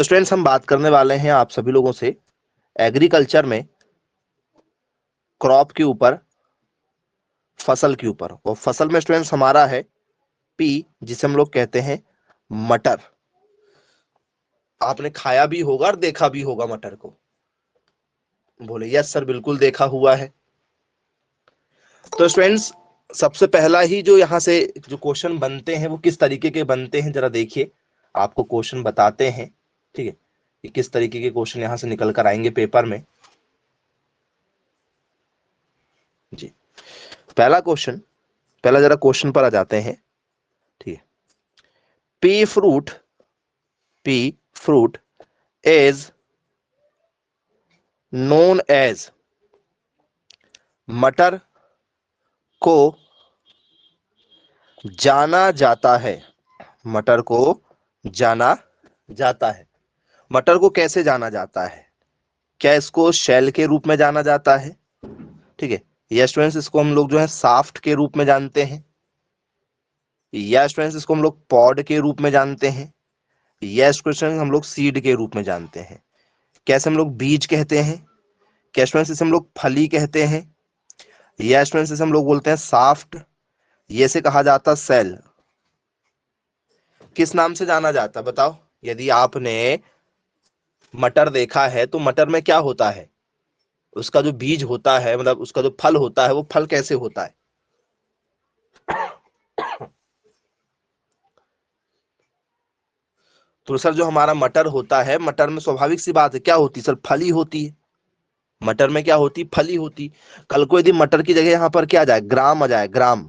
तो स्टूडेंट्स हम बात करने वाले हैं आप सभी लोगों से एग्रीकल्चर में क्रॉप के ऊपर, फसल के ऊपर। और फसल में स्टूडेंट्स हमारा है पी, जिसे हम लोग कहते हैं मटर। आपने खाया भी होगा और देखा भी होगा मटर को। बोले यस सर, बिल्कुल देखा हुआ है। तो स्टूडेंट्स सबसे पहला ही जो यहाँ से जो क्वेश्चन बनते हैं वो किस तरीके के बनते हैं, जरा देखिए। आपको क्वेश्चन बताते हैं, ठीक है, कि किस तरीके के क्वेश्चन यहाँ से निकल कर आएंगे पेपर में। जी, पहला क्वेश्चन, पहला जरा क्वेश्चन पर आ जाते हैं, ठीक है। Pea fruit is known as, मटर को जाना जाता है, मटर को जाना जाता है। मटर को कैसे जाना जाता है? क्या इसको शेल के रूप में जाना जाता है? ठीक है, या स्टूडेंट्स इसको हम लोग जो है साफ्ट के रूप में जानते हैं, या स्टूडेंट्स इसको हम लोग पॉड के रूप में जानते हैं, या स्टूडेंट्स हम लोग सीड के रूप में जानते हैं। कैसे हम लोग बीज कहते हैं, क्या स्टूडेंट्स इसे हम लोग फली कहते हैं, या स्टूडेंट्स इसे हम लोग बोलते हैं साफ्ट, ये से कहा जाता सेल। किस नाम से जाना जाता बताओ? यदि आपने मटर देखा है तो मटर में क्या होता है, उसका जो बीज होता है, मतलब उसका जो फल होता है, वो फल कैसे होता है? तो सर जो हमारा मटर होता है, मटर में स्वाभाविक सी बात है क्या होती है सर, फली होती है। मटर में क्या होती, फली होती। कल को यदि मटर की जगह यहां पर क्या आ जाए, ग्राम आ जाए, ग्राम,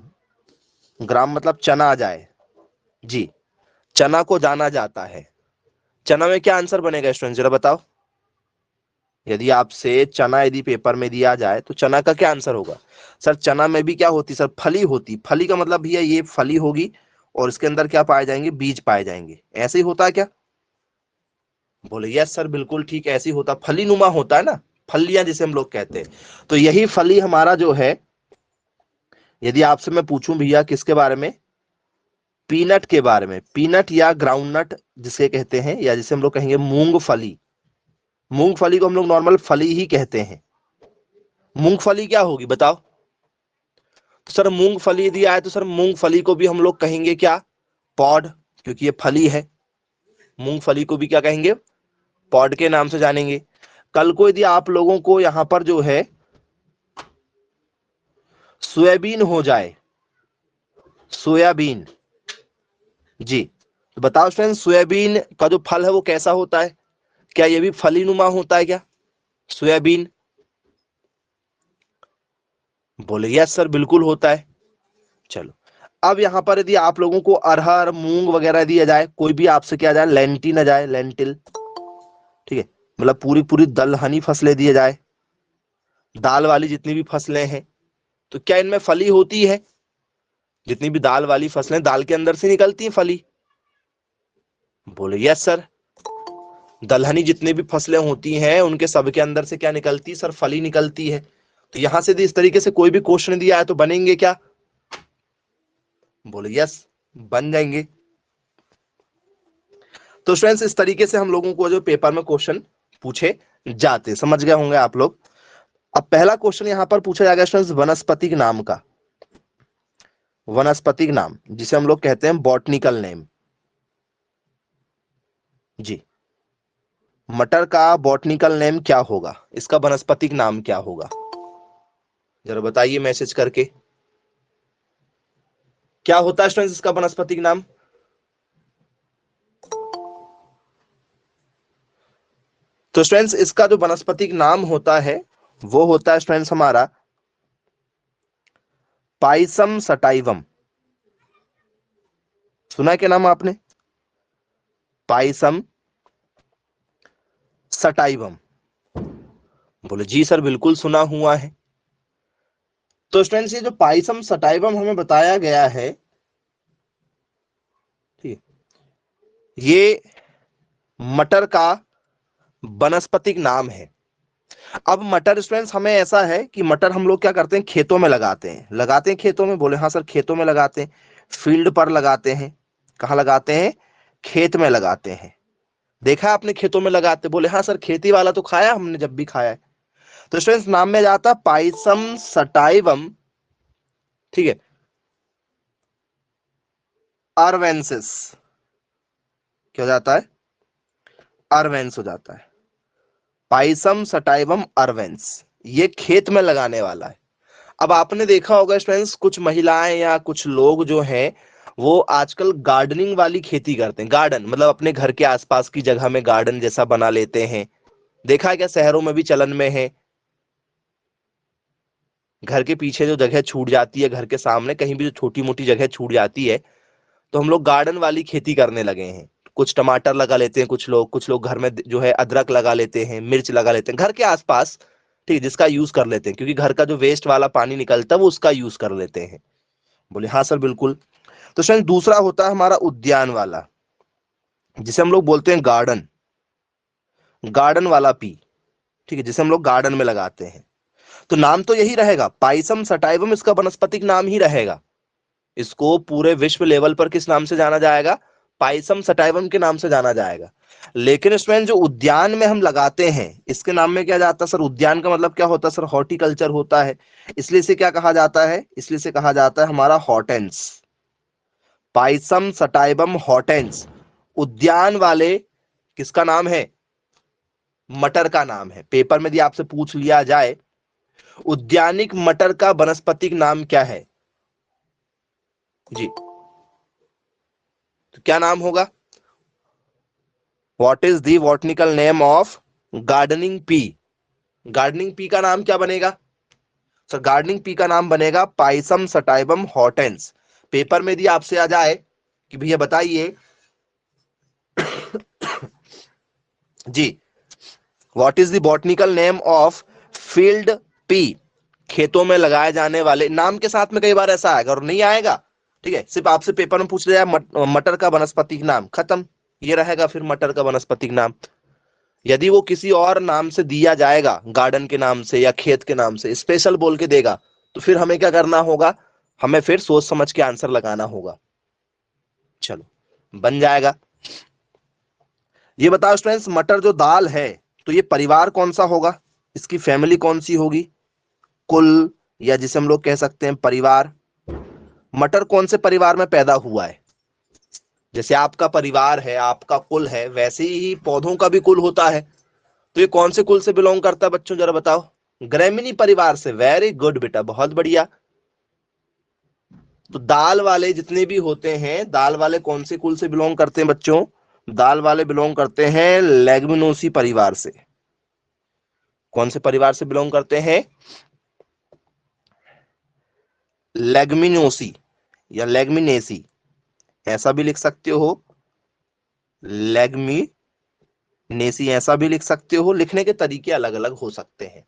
ग्राम मतलब चना आ जाए, जी, चना को जाना जाता है। चना में क्या आंसर बनेगा स्टूडेंट, जरा बताओ। यदि आपसे चना यदि पेपर में दिया जाए तो चना का क्या आंसर होगा? सर चना में भी क्या होती सर, फली होती। फली का मतलब भैया ये फली होगी और इसके अंदर क्या पाए जाएंगे, बीज पाए जाएंगे। ऐसे ही होता है क्या? बोले यस सर, बिल्कुल ठीक, ऐसे ही होता, फली नुमा होता है ना, फलियां जिसे हम लोग कहते हैं। तो यही फली हमारा जो है, यदि आपसे मैं पूछूं भैया किसके बारे में, पीनट के बारे में, पीनट या ग्राउंडनट जिसे कहते हैं, या जिसे हम लोग कहेंगे मूंगफली। मूंगफली को हम लोग नॉर्मल फली ही कहते हैं। मूंगफली क्या होगी बताओ? तो सर मूंगफली यदि आए तो सर मूंगफली को भी हम लोग कहेंगे क्या, पॉड, क्योंकि ये फली है। मूंगफली को भी क्या कहेंगे, पॉड के नाम से जानेंगे। कल को यदि आप लोगों को यहां पर जो है सोयाबीन हो जाए, सोयाबीन, जी, तो बताओ फ्रेंड्स सोयाबीन का जो फल है वो कैसा होता है? क्या ये भी फली नुमा होता है क्या सोयाबीन? बोले यस सर, बिल्कुल होता है। चलो, अब यहां पर यदि आप लोगों को अरहर मूंग वगैरह दिया जाए, कोई भी आपसे क्या जाए, लेंटिन आ जाए, लेंटिल, ठीक है, मतलब पूरी पूरी दलहनी फसलें दिए जाए, दाल वाली जितनी भी फसलें हैं, तो क्या इनमें फली होती है? जितनी भी दाल वाली फसलें, दाल के अंदर से निकलती हैं फली। बोले यस सर, दलहनी जितनी भी फसलें होती हैं उनके सबके अंदर से क्या निकलती है सर, फली निकलती है। तो यहां से इस तरीके से कोई भी क्वेश्चन दिया है तो बनेंगे क्या? बोले यस, बन जाएंगे। तो स्टूडेंट्स इस तरीके से हम लोगों को जो पेपर में क्वेश्चन पूछे जाते, समझ गए होंगे आप लोग। अब पहला क्वेश्चन यहां पर पूछा जाएगा स्टूडेंट्स वनस्पतिक नाम का, वनस्पतिक नाम जिसे हम लोग कहते हैं बॉटनिकल नेम। जी, मटर का बॉटनिकल नेम क्या होगा, इसका वनस्पतिक नाम क्या होगा, जरा बताइए मैसेज करके। क्या होता है स्टूडेंट्स इसका वनस्पतिक नाम? तो स्टूडेंट्स इसका जो वनस्पतिक नाम होता है वो होता है स्टूडेंट्स हमारा पाइसम सटाइवम। सुना है क्या नाम आपने, पाइसम सटाइवम? बोले जी सर, बिल्कुल सुना हुआ है। तो स्टूडेंट्स ये जो पाइसम सटाइवम हमें बताया गया है, ठीक है, ये मटर का वनस्पतिक नाम है। अब मटर स्टूडेंट्स हमें ऐसा है कि मटर हम लोग क्या करते हैं, खेतों में लगाते हैं खेतों में। बोले हाँ सर, खेतों में लगाते हैं, फील्ड पर लगाते हैं। कहाँ लगाते हैं? खेत में लगाते हैं। देखा है आपने खेतों में लगाते? बोले हाँ सर, खेती वाला तो खाया हमने जब भी खाया है। तो स्टूडेंट्स नाम में जाता पाइसम सटाइवम, ठीक है, अरवेंसिस। क्या हो जाता है? अरवेंस हो जाता है। पाइसम सटाइवम अरवेंस, ये खेत में लगाने वाला है। अब आपने देखा होगा स्टूडेंट्स, कुछ महिलाएं या कुछ लोग जो हैं वो आजकल गार्डनिंग वाली खेती करते हैं। गार्डन मतलब अपने घर के आसपास की जगह में गार्डन जैसा बना लेते हैं। देखा है क्या? शहरों में भी चलन में है। घर के पीछे जो जगह छूट जाती है, घर के सामने कहीं भी जो छोटी मोटी जगह छूट जाती है, तो हम लोग गार्डन वाली खेती करने लगे हैं। कुछ टमाटर लगा लेते हैं, कुछ लोग घर में जो है अदरक लगा लेते हैं, मिर्च लगा लेते हैं घर के आसपास, ठीक है, जिसका यूज कर लेते हैं, क्योंकि घर का जो वेस्ट वाला पानी निकलता है वो उसका यूज कर लेते हैं। बोले हाँ सर बिल्कुल। तो शायद दूसरा होता है हमारा उद्यान वाला, जिसे हम लोग बोलते हैं गार्डन, गार्डन वाला पी, ठीक है, जिसे हम लोग गार्डन में लगाते हैं। तो नाम तो यही रहेगा, पाइसम सटाइवम इसका वनस्पतिक नाम ही रहेगा। इसको पूरे विश्व लेवल पर किस नाम से जाना जाएगा? पाइसम सटाइवम के नाम से जाना जाएगा। लेकिन इसमें जो उद्यान में हम लगाते हैं, इसके नाम में क्या जाता है सर? उद्यान का मतलब क्या होता है सर? हॉर्टिकल्चर होता है। इसलिए इसे क्या कहा जाता है? इसलिए इसे कहा जाता है हमारा हॉटेंस। पाइसम सटाइवम हॉटेंस उद्यान वाले किसका नाम है? मटर का नाम है। पेपर में यदि आपसे पूछ लिया जाए उद्यानिक मटर का वनस्पतिक नाम क्या है जी, तो क्या नाम होगा? What is the botanical name of gardening P? Gardening P का नाम क्या बनेगा सर? गार्डनिंग पी का नाम बनेगा पाइसम सटाइवम हॉटेंस। पेपर में यदि आपसे आ जाए कि भैया बताइए जी, what is the botanical name of field pea, खेतों में लगाए जाने वाले, नाम के साथ में कई बार ऐसा आएगा और नहीं आएगा, ठीक है, सिर्फ आपसे पेपर में पूछ लिया मटर का वनस्पतिक नाम, खत्म, ये रहेगा फिर मटर का वनस्पतिक नाम। यदि वो किसी और नाम से दिया जाएगा, गार्डन के नाम से या खेत के नाम से स्पेशल बोल के देगा, तो फिर हमें क्या करना होगा? हमें फिर सोच समझ के आंसर लगाना होगा। चलो, बन जाएगा। ये बताओ स्टूडेंट्स, मटर जो दाल है, तो ये परिवार कौन सा होगा? इसकी फैमिली कौन सी होगी? कुल, या जिसे हम लोग कह सकते हैं परिवार। मटर कौन से परिवार में पैदा हुआ है? जैसे आपका परिवार है, आपका कुल है, वैसे ही पौधों का भी कुल होता है। तो ये कौन से कुल से बिलोंग करता है बच्चों, जरा बताओ? ग्रेमिनी परिवार से। वेरी गुड बेटा, बहुत बढ़िया। तो दाल वाले जितने भी होते हैं, दाल वाले कौन से कुल से बिलोंग करते हैं बच्चों? दाल वाले बिलोंग करते हैं लेग्मिनोसी परिवार से। कौन से परिवार से बिलोंग करते हैं? लेग्मिनोसी या लेग्मिनेसी, ऐसा भी लिख सकते हो, लेग्मिनेसी ऐसा भी लिख सकते हो। लिखने के तरीके अलग अलग हो सकते हैं।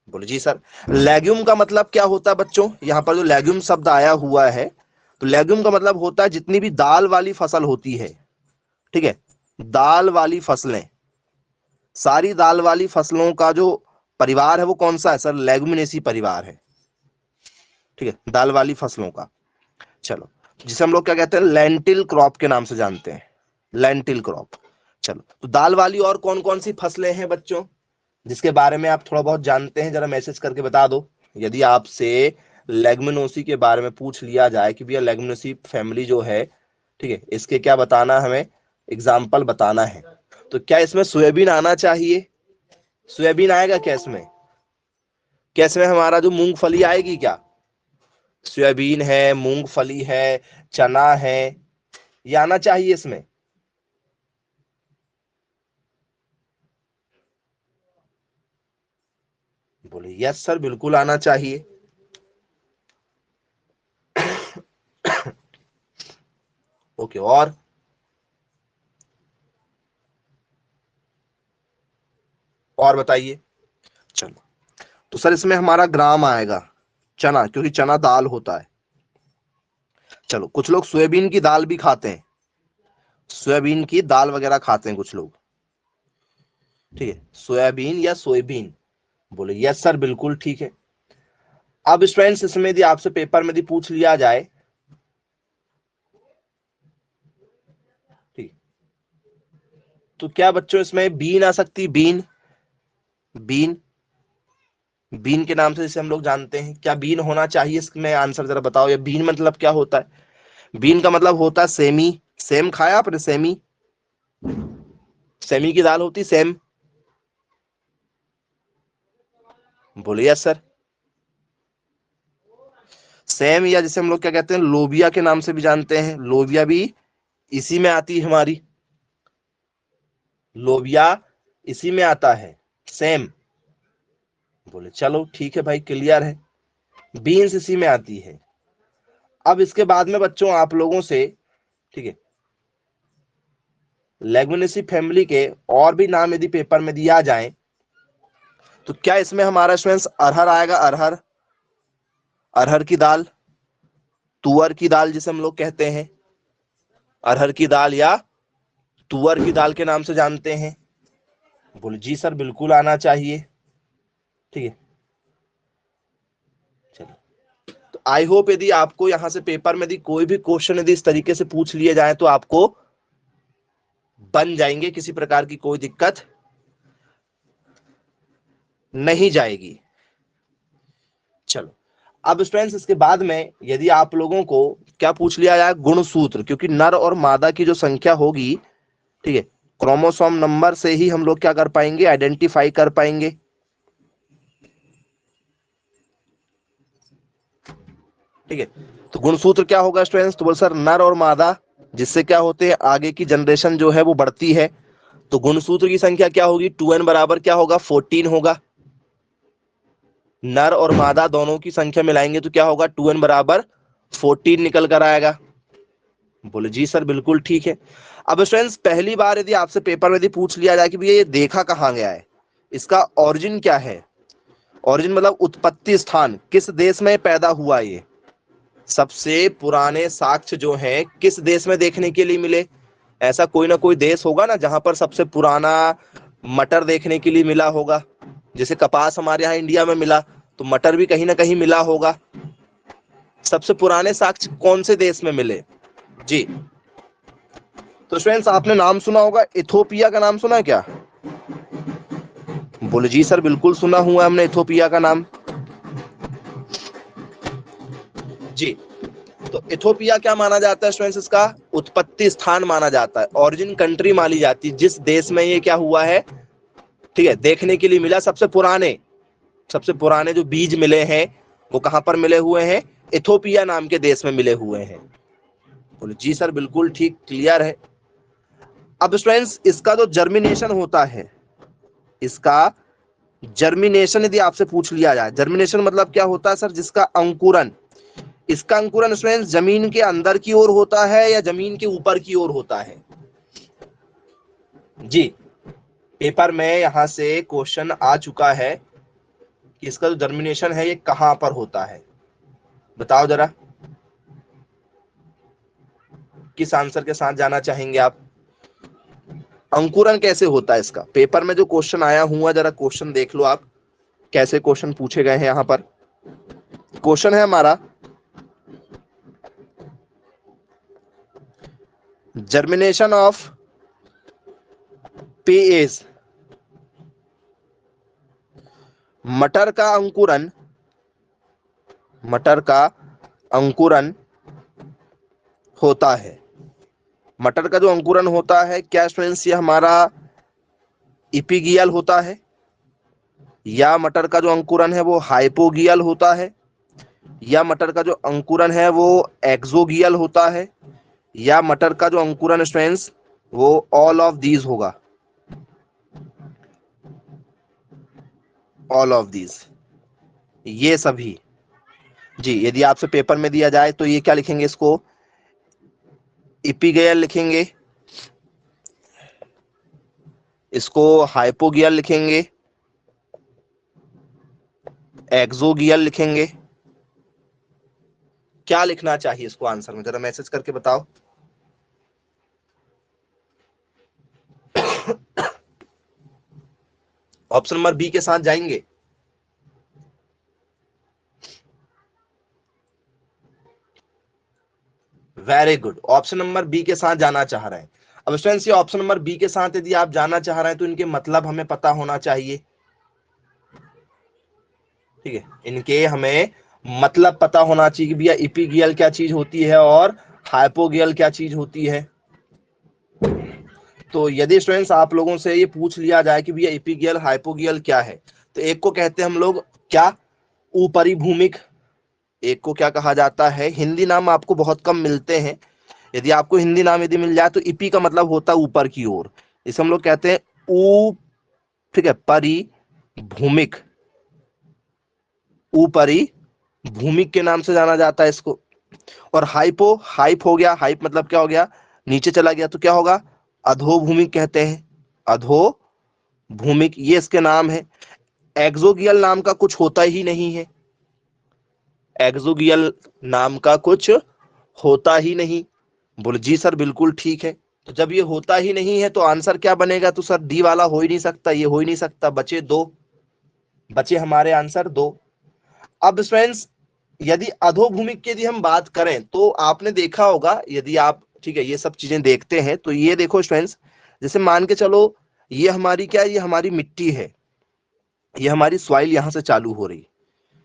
बोले जी सर। लेग्यूम का मतलब क्या होता है बच्चों? यहां पर जो लेग्यूम शब्द आया हुआ है, तो लेग्यूम का मतलब होता है जितनी भी दाल वाली फसल होती है, ठीक है, दाल वाली फसलें, सारी दाल वाली फसलों का जो परिवार है वो कौन सा है सर? लेग्युमिनेसी परिवार है, ठीक है, दाल वाली फसलों का। चलो, जिसे हम लोग क्या कहते हैं? लेंटिल क्रॉप के नाम से जानते हैं, लेंटिल क्रॉप। चलो, तो दाल वाली और कौन कौन सी फसलें हैं बच्चों जिसके बारे में आप थोड़ा बहुत जानते हैं? जरा मैसेज करके बता दो। यदि आपसे लेग्युमिनोसी के बारे में पूछ लिया जाए कि भैया लेग्युमिनोसी फैमिली जो है, ठीक है, इसके क्या बताना, हमें एग्जाम्पल बताना है, तो क्या इसमें सोयाबीन आना चाहिए? सोयाबीन आएगा क्या इसमें? क्या इसमें हमारा जो मूंगफली आएगी क्या? सोयाबीन है, मूंगफली है, चना है, ये आना चाहिए इसमें? बोले यस सर, बिल्कुल आना चाहिए। ओके, और बताइए। चलो, तो सर इसमें हमारा ग्राम आएगा चना, क्योंकि चना दाल होता है। चलो, कुछ लोग सोयाबीन की दाल भी खाते हैं, सोयाबीन की दाल वगैरह खाते हैं कुछ लोग, ठीक है, सोयाबीन या सोयाबीन। बोले यस सर, बिल्कुल ठीक है। अब स्टूडेंट्स, इसमें यदि आपसे पेपर में यदि पूछ लिया जाए, ठीक, तो क्या बच्चों इसमें बीन आ सकती, बीन, बीन, बीन के नाम से जिसे हम लोग जानते हैं, क्या बीन होना चाहिए इसमें? आंसर जरा बताओ, ये बीन मतलब क्या होता है? बीन का मतलब होता है सेमी। सेम खाया आपने? सेमी, सेमी की दाल होती, सेम। बोलिए सर। सेम, या जिसे हम लोग क्या कहते हैं, लोबिया के नाम से भी जानते हैं, लोबिया भी इसी में आती है हमारी, लोबिया इसी में आता है, सेम। बोले चलो ठीक है भाई, क्लियर है, बीन्स इसी में आती है। अब इसके बाद में बच्चों आप लोगों से, ठीक है, लेगुमिनेसी फैमिली के और भी नाम यदि पेपर में दिया जाए तो क्या इसमें हमारा स्टूडेंट्स अरहर आएगा? अरहर, अरहर की दाल, तुअर की दाल जिसे हम लोग कहते हैं, अरहर की दाल या तुअर की दाल के नाम से जानते हैं। बोले जी सर बिल्कुल आना चाहिए, ठीक है। चलिए, तो आई होप यदि आपको यहां से पेपर में यदि कोई भी क्वेश्चन यदि इस तरीके से पूछ लिए जाए तो आपको बन जाएंगे, किसी प्रकार की कोई दिक्कत नहीं जाएगी। चलो, अब स्टूडेंट्स इसके बाद में यदि आप लोगों को क्या पूछ लिया जाए, गुणसूत्र, क्योंकि नर और मादा की जो संख्या होगी, ठीक है, क्रोमोसोम नंबर से ही हम लोग क्या कर पाएंगे, आइडेंटिफाई कर पाएंगे। ठीक है, तो गुणसूत्र क्या होगा स्टूडेंट्स? तो बोल सर नर और मादा, जिससे क्या होते हैं आगे की जनरेशन जो है वो बढ़ती है, तो गुणसूत्र की संख्या क्या होगी? 2n बराबर क्या होगा? 14 होगा। नर और मादा दोनों की संख्या मिलाएंगे तो क्या होगा? 2n बराबर 14 निकल कर आएगा। बोले जी सर बिल्कुल ठीक है। अब स्टूडेंट्स पहली बार यदि आपसे पेपर में यदि पूछ लिया जाए कि भैया ये देखा कहाँ गया है, इसका ओरिजिन क्या है, ओरिजिन मतलब उत्पत्ति स्थान, किस देश में पैदा हुआ, ये सबसे पुराने साक्ष्य जो हैं किस देश में देखने के लिए मिले? ऐसा कोई ना कोई देश होगा ना जहां पर सबसे पुराना मटर देखने के लिए मिला होगा। जैसे कपास हमारे यहाँ इंडिया में मिला, तो मटर भी कहीं ना कहीं मिला होगा। सबसे पुराने साक्ष्य कौन से देश में मिले? जी, तो स्टूडेंट्स आपने नाम सुना होगा, इथोपिया का नाम सुना है क्या? बोले जी सर बिल्कुल सुना हुआ हमने इथोपिया का नाम। जी, तो इथोपिया क्या माना जाता है स्टूडेंट्स? इसका उत्पत्ति स्थान माना जाता है, ओरिजिन कंट्री मानी जाती है, जिस देश में ये क्या हुआ है, ठीक है, देखने के लिए मिला। सबसे पुराने जो बीज मिले हैं वो कहां पर मिले हुए हैं? इथोपिया नाम के देश में मिले हुए हैं। बोले जी सर बिल्कुल ठीक, क्लियर है। अब स्टूडेंट्स इसका जो जर्मिनेशन होता है, इसका जर्मिनेशन यदि आपसे पूछ लिया जाए, जर्मिनेशन मतलब क्या होता है सर? जिसका अंकुरन, इसका अंकुरन स्टूडेंट्स जमीन के अंदर की ओर होता है या जमीन के ऊपर की ओर होता है? जी, पेपर में यहां से क्वेश्चन आ चुका है कि इसका जो जर्मिनेशन है ये कहां पर होता है, बताओ जरा, किस आंसर के साथ जाना चाहेंगे आप? अंकुरन कैसे होता है इसका? पेपर में जो क्वेश्चन आया हुआ, जरा क्वेश्चन देख लो आप, कैसे क्वेश्चन पूछे गए हैं। यहां पर क्वेश्चन है हमारा, जर्मिनेशन ऑफ पेज, मटर का अंकुरन, मटर का अंकुरन होता है। मटर का जो अंकुरन होता है, क्या स्टूडेंट्स ये हमारा इपिगियल होता है, या मटर का जो अंकुरन है वो हाइपोगियल होता है, या मटर का जो अंकुरन है वो एक्सोगियल होता है, या मटर का जो अंकुरन स्टूडेंट्स वो ऑल ऑफ दीज होगा? ऑल ऑफ दीज, ये सभी। जी, यदि आपसे पेपर में दिया जाए तो ये क्या लिखेंगे? इसको इपिगियल लिखेंगे, इसको हाइपोगियल लिखेंगे, एक्सोगियल लिखेंगे, क्या लिखना चाहिए इसको आंसर में? जरा मैसेज करके बताओ। ऑप्शन नंबर बी के साथ जाएंगे? Very good, option number B के साथ जाना चाह रहे हैं। अब स्टूडेंट्स ये ऑप्शन नंबर बी के साथ यदि आप जानना चाह रहे हैं तो इनके मतलब हमें पता होना चाहिए। ठीक है, इनके हमें मतलब पता होना चाहिए कि भैया इपिगियल क्या चीज होती है और हाइपोगियल क्या चीज होती है। तो यदि स्टूडेंट्स आप लोगों से ये पूछ लिया जाए कि भैया इपिगियल हाइपोगियल क्या है, तो एक को कहते हैं हम लोग क्या, ऊपरी भूमिक। एक को क्या कहा जाता है, हिंदी नाम आपको बहुत कम मिलते हैं, यदि आपको हिंदी नाम यदि मिल जाए तो इपी का मतलब होता है ऊपर की ओर, इसे हम लोग कहते हैं ऊ, ठीक है, परिभूमिक, ऊपरी भूमिक के नाम से जाना जाता है इसको। और हाइपो, हाइप हो गया, हाइप मतलब क्या हो गया, नीचे चला गया, तो क्या होगा, अधोभूमिक कहते हैं, अधोभूमिक, ये इसके नाम है। एक्सोगियल नाम का कुछ होता ही नहीं है, एक्सोगियल नाम का कुछ होता ही नहीं। बोले जी सर बिल्कुल ठीक है। तो जब ये होता ही नहीं है तो आंसर क्या बनेगा, तो सर डी वाला हो ही नहीं सकता, ये हो ही नहीं सकता, बचे दो, बचे हमारे आंसर दो। अब फ्रेंड्स यदि अधोभूमिक की यदि हम बात करें तो आपने देखा होगा, यदि आप ठीक है ये सब चीजें देखते हैं तो ये देखो फ्रेंड्स, जैसे मान के चलो ये हमारी क्या है, ये हमारी मिट्टी है, ये हमारी सॉइल यहां से चालू हो रही,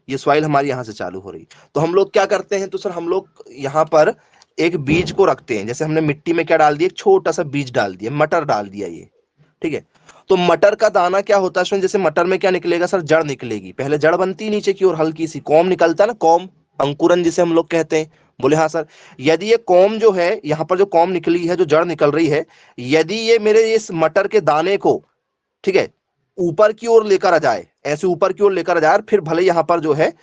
ये सॉइल हमारी यहां से चालू हो रही। तो हम लोग क्या करते हैं, तो सर हम लोग यहाँ पर एक बीज को रखते हैं, जैसे हमने मिट्टी में क्या डाल दिया, एक छोटा सा बीज डाल दिया, मटर डाल दिया ये, ठीक है। तो मटर का दाना क्या होता है, जैसे मटर में क्या निकलेगा सर, जड़ निकलेगी, पहले जड़ बनती है नीचे की ओर, हल्की सी कॉम निकलता है ना, कॉम, अंकुरन जिसे हम लोग कहते हैं। बोले हाँ सर, यदि ये कॉम जो है, यहाँ पर जो कॉम निकली है, जो जड़ निकल रही है, यदि ये मेरे इस मटर के दाने को, ठीक है, ऊपर की ओर लेकर आ जाए, ऐसे ऊपर की ओर लेकर आ जाए, फिर भले यहाँ पर जो है,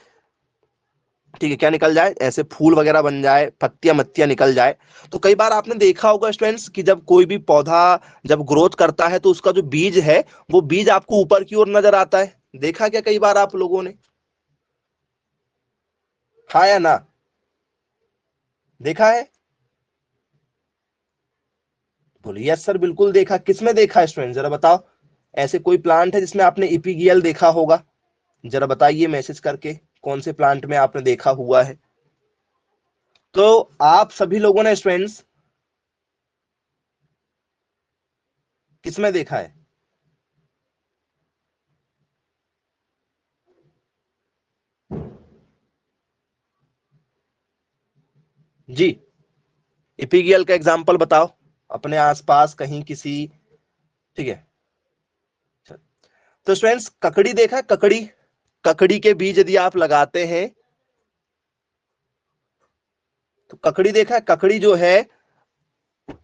ठीक है, क्या निकल जाए, ऐसे फूल वगैरह बन जाए, पत्तियां मत्तियां निकल जाए। तो कई बार आपने देखा होगा स्टूडेंट्स कि जब कोई भी पौधा जब ग्रोथ करता है तो उसका जो बीज है वो बीज आपको ऊपर की ओर नजर आता है, देखा क्या कई बार आप लोगों ने, हाँ या ना, देखा है। बोलिए यस सर बिल्कुल देखा, किसमें देखा है स्टूडेंट, जरा बताओ, ऐसे कोई प्लांट है जिसमें आपने इपिगियल देखा होगा, जरा बताइए मैसेज करके, कौन से प्लांट में आपने देखा हुआ है। तो आप सभी लोगों ने स्टूडेंट्स किसमें देखा है, जी, इपिगियल का एग्जाम्पल बताओ अपने आसपास कहीं किसी, ठीक है। तो स्टूडेंट्स ककड़ी देखा है, ककड़ी, ककड़ी के बीज यदि आप लगाते हैं, तो ककड़ी देखा है, ककड़ी जो है,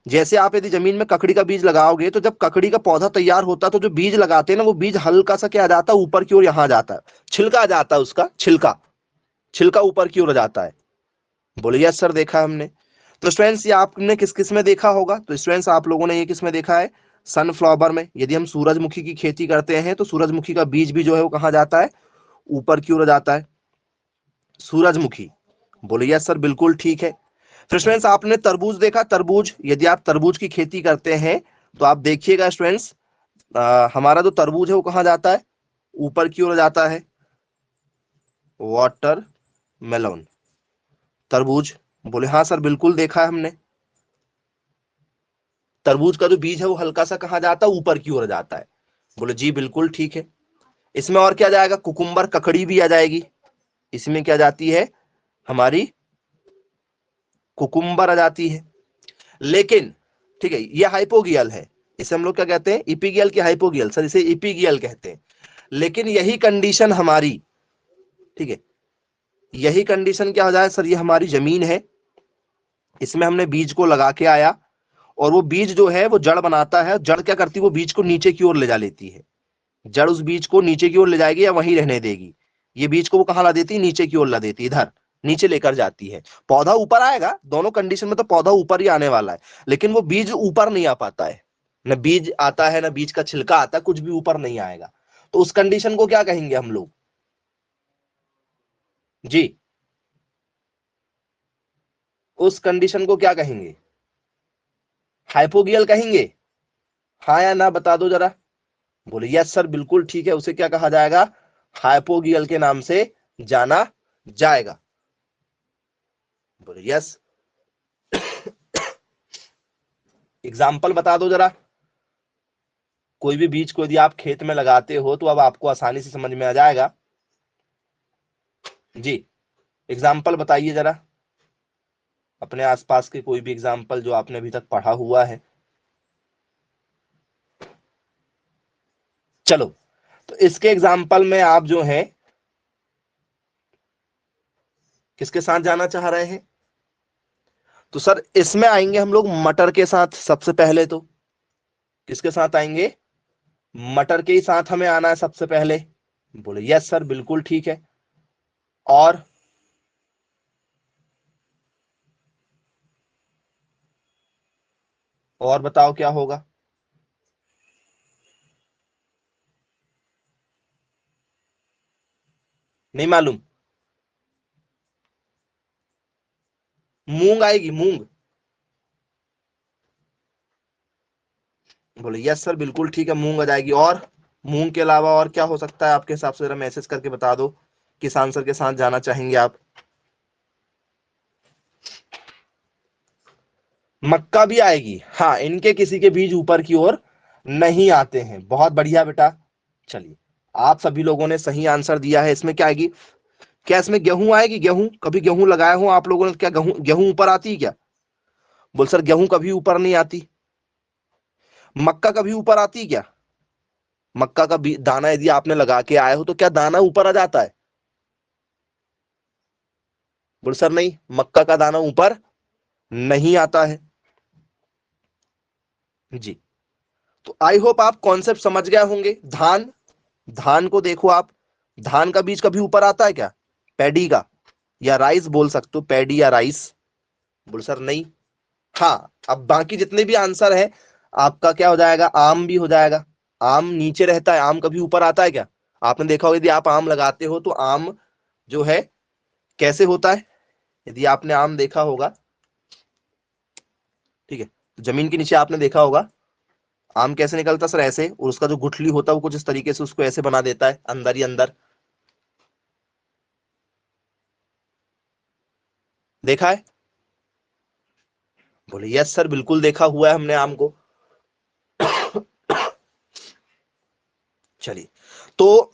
जैसे आप यदि जमीन में ककड़ी का बीज लगाओगे तो जब ककड़ी का पौधा तैयार होता है तो जो बीज लगाते हैं ना, वो बीज हल्का सा क्या आ जाता है, ऊपर की ओर यहाँ आ जाता है, छिलका आ जाता है उसका, छिलका, छिलका ऊपर की ओर आ जाता है। बोलिए यस सर देखा है हमने। तो स्टूडेंट्स ये आपने किस किस में देखा होगा, तो स्टूडेंट्स आप लोगों ने ये किस में देखा है, सनफ्लावर में। यदि हम सूरजमुखी की खेती करते हैं तो सूरजमुखी का बीज भी जो है वो कहाँ जाता है, ऊपर की ओर जाता है, सूरजमुखी। बोलिए यस सर बिल्कुल ठीक है। फिर स्टूडेंट्स आपने तरबूज देखा, तरबूज, यदि आप तरबूज की खेती करते हैं तो आप देखिएगा स्टूडेंट्स, हमारा जो तरबूज है वो कहाँ जाता है, ऊपर की ओर जाता है, वाटर मेलोन, तरबूज। बोले हाँ सर बिल्कुल देखा है हमने, तरबूज का जो बीज है वो हल्का सा कहाँ जाता है, ऊपर की ओर जाता है। बोले जी बिल्कुल ठीक है। इसमें और क्या जाएगा, कुकुम्बर, ककड़ी भी आ जाएगी, इसमें क्या जाती है हमारी, कुकुम्बर आ जाती है। लेकिन ठीक है ये हाइपोगियल है, इसे हम लोग क्या कहते हैं, इपिगियल की हाइपोगियल, सर इसे इपिगियल कहते हैं। लेकिन यही कंडीशन हमारी, ठीक है, यही कंडीशन क्या हो जाए सर, ये हमारी जमीन है, इसमें हमने बीज को लगा के आया, और वो बीज जो है वो जड़ बनाता है, जड़ क्या करती है, वो बीज को नीचे की ओर ले जा लेती है, जड़ उस बीज को नीचे की ओर ले जाएगी या वहीं रहने देगी, ये बीज को वो कहाँ ला देती है, नीचे की ओर ला देती है, इधर नीचे लेकर जाती है। पौधा ऊपर आएगा, दोनों कंडीशन में तो पौधा ऊपर ही आने वाला है, लेकिन वो बीज ऊपर नहीं आ पाता है, न बीज आता है, न बीज का छिलका आता है, कुछ भी ऊपर नहीं आएगा। तो उस कंडीशन को क्या कहेंगे हम लोग, जी, उस कंडीशन को क्या कहेंगे, हाइपोगियल कहेंगे, हाँ या ना बता दो जरा। बोले यस सर बिल्कुल ठीक है, उसे क्या कहा जाएगा, हाइपोगियल के नाम से जाना जाएगा। बोले यस। एग्जाम्पल बता दो जरा। कोई भी बीज को यदि आप खेत में लगाते हो तो अब आपको आसानी से समझ में आ जाएगा। जी, एग्जाम्पल बताइए जरा, अपने आसपास के कोई भी एग्जाम्पल जो आपने अभी तक पढ़ा हुआ है। चलो, तो इसके एग्जाम्पल में आप जो है किसके साथ जाना चाह रहे हैं? तो सर इसमें आएंगे हम लोग मटर के साथ। सबसे पहले तो किसके साथ आएंगे? मटर के ही साथ हमें आना है सबसे पहले। बोले यस सर, बिल्कुल ठीक है। और और बताओ क्या होगा? नहीं मालूम? मूंग आएगी, मूंग। बोले यस सर, बिल्कुल ठीक है, मूंग आ जाएगी। और मूंग के अलावा और क्या हो सकता है आपके हिसाब से? जरा मैसेज करके बता दो किस आंसर के साथ जाना चाहेंगे आप। मक्का भी आएगी, हाँ, इनके किसी के बीज ऊपर की ओर नहीं आते हैं। बहुत बढ़िया बेटा। चलिए, आप सभी लोगों ने सही आंसर दिया है। इसमें क्या आएगी? क्या इसमें गेहूं आएगी? गेहूं, कभी गेहूं लगाया हो आप लोगों ने? क्या गेहूं गेहूं ऊपर आती है क्या? बोल सर गेहूं कभी ऊपर नहीं आती। मक्का कभी ऊपर आती है क्या? मक्का का दाना यदि आपने लगा के आए हो तो क्या दाना ऊपर आ जाता है? बोल सर नहीं, मक्का का दाना ऊपर नहीं आता है। जी, तो आई होप आप कॉन्सेप्ट समझ गए होंगे। धान, धान को देखो आप, धान का बीज कभी ऊपर आता है क्या? पैडी का, या राइस बोल सकते हो, पैडी या राइस। बोल सर नहीं। हाँ, अब बाकी जितने भी आंसर है आपका क्या हो जाएगा? आम भी हो जाएगा। आम नीचे रहता है, आम कभी ऊपर आता है क्या? आपने देखा होगा यदि आप आम लगाते हो तो आम जो है कैसे होता है? यदि आपने आम देखा होगा, ठीक है, तो जमीन के नीचे आपने देखा होगा आम कैसे निकलता सर? ऐसे, और उसका जो गुठली होता है वो कुछ इस तरीके से उसको ऐसे बना देता है अंदर ही अंदर। देखा है? बोले यस सर, बिल्कुल देखा हुआ है हमने आम को। चलिए, तो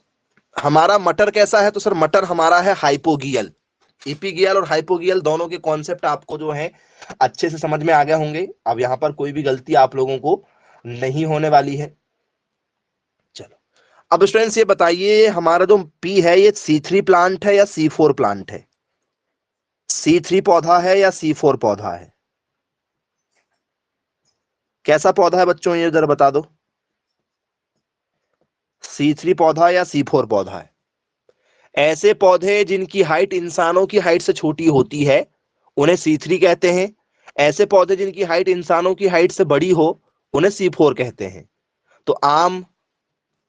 हमारा मटर कैसा है? तो सर मटर हमारा है हाइपोगियल। इपिगियल और हाइपोगियल दोनों के कॉन्सेप्ट आपको जो है अच्छे से समझ में आ गए होंगे। अब यहां पर कोई भी गलती आप लोगों को नहीं होने वाली है। चलो, अब स्टूडेंट्स ये बताइए, हमारा जो पी है ये C3 प्लांट है या C4 प्लांट है? C3 पौधा है या C4 पौधा है? कैसा पौधा है बच्चों, ये जरा बता दो। C3 पौधा या C4 पौधा है? ऐसे पौधे जिनकी हाइट इंसानों की हाइट से छोटी होती है उन्हें C3 कहते हैं। ऐसे पौधे जिनकी हाइट इंसानों की हाइट से बड़ी हो उन्हें C4 कहते हैं। तो आम,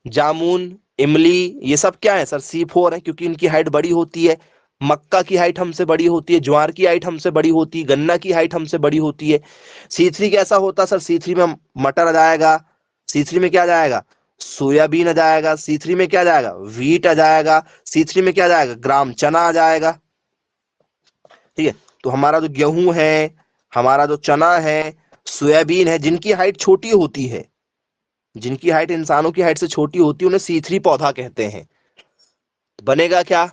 जामुन, इमली, ये सब क्या है सर? C4 है, क्योंकि इनकी हाइट बड़ी होती है। मक्का की हाइट हमसे बड़ी होती है, ज्वार की हाइट हमसे बड़ी होती है, गन्ना की हाइट हमसे बड़ी होती है। C3 कैसा होता है सर? C3 में मटर आ जाएगा। C3 में क्या आ जाएगा? सोयाबीन आ जाएगा। C3 में क्या आ जाएगा? वीट आ जाएगा। C3 में क्या आ जाएगा? ग्राम चना आ जाएगा। ठीक है, तो हमारा जो गेहूं है, हमारा जो चना है, सोयाबीन है, जिनकी हाइट छोटी होती है, जिनकी हाइट इंसानों की हाइट से छोटी होती है उन्हें C3 पौधा कहते हैं। बनेगा क्या?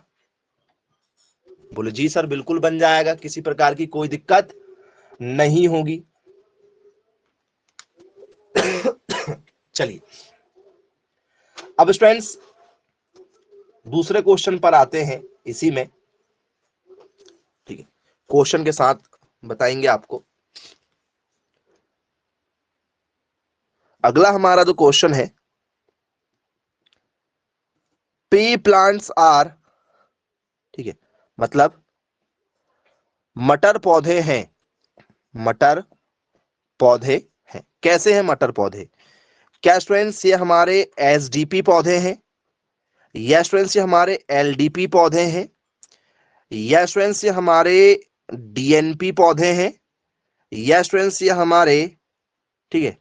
बोले जी सर, बिल्कुल बन जाएगा, किसी प्रकार की कोई दिक्कत नहीं होगी। चलिए, अब स्टूडेंट्स दूसरे क्वेश्चन पर आते हैं इसी में। ठीक है, क्वेश्चन के साथ बताएंगे आपको। अगला हमारा जो क्वेश्चन है, पी प्लांट्स आर, ठीक है, मतलब मटर पौधे हैं। मटर पौधे हैं, कैसे हैं मटर पौधे? क्या स्टूडेंट्स ये हमारे एसडीपी पौधे हैं, या स्टूडेंट्स ये हमारे एलडीपी पौधे हैं, या स्टूडेंट्स ये हमारे डीएनपी पौधे हैं, या स्टूडेंट्स ये हमारे, ठीक है,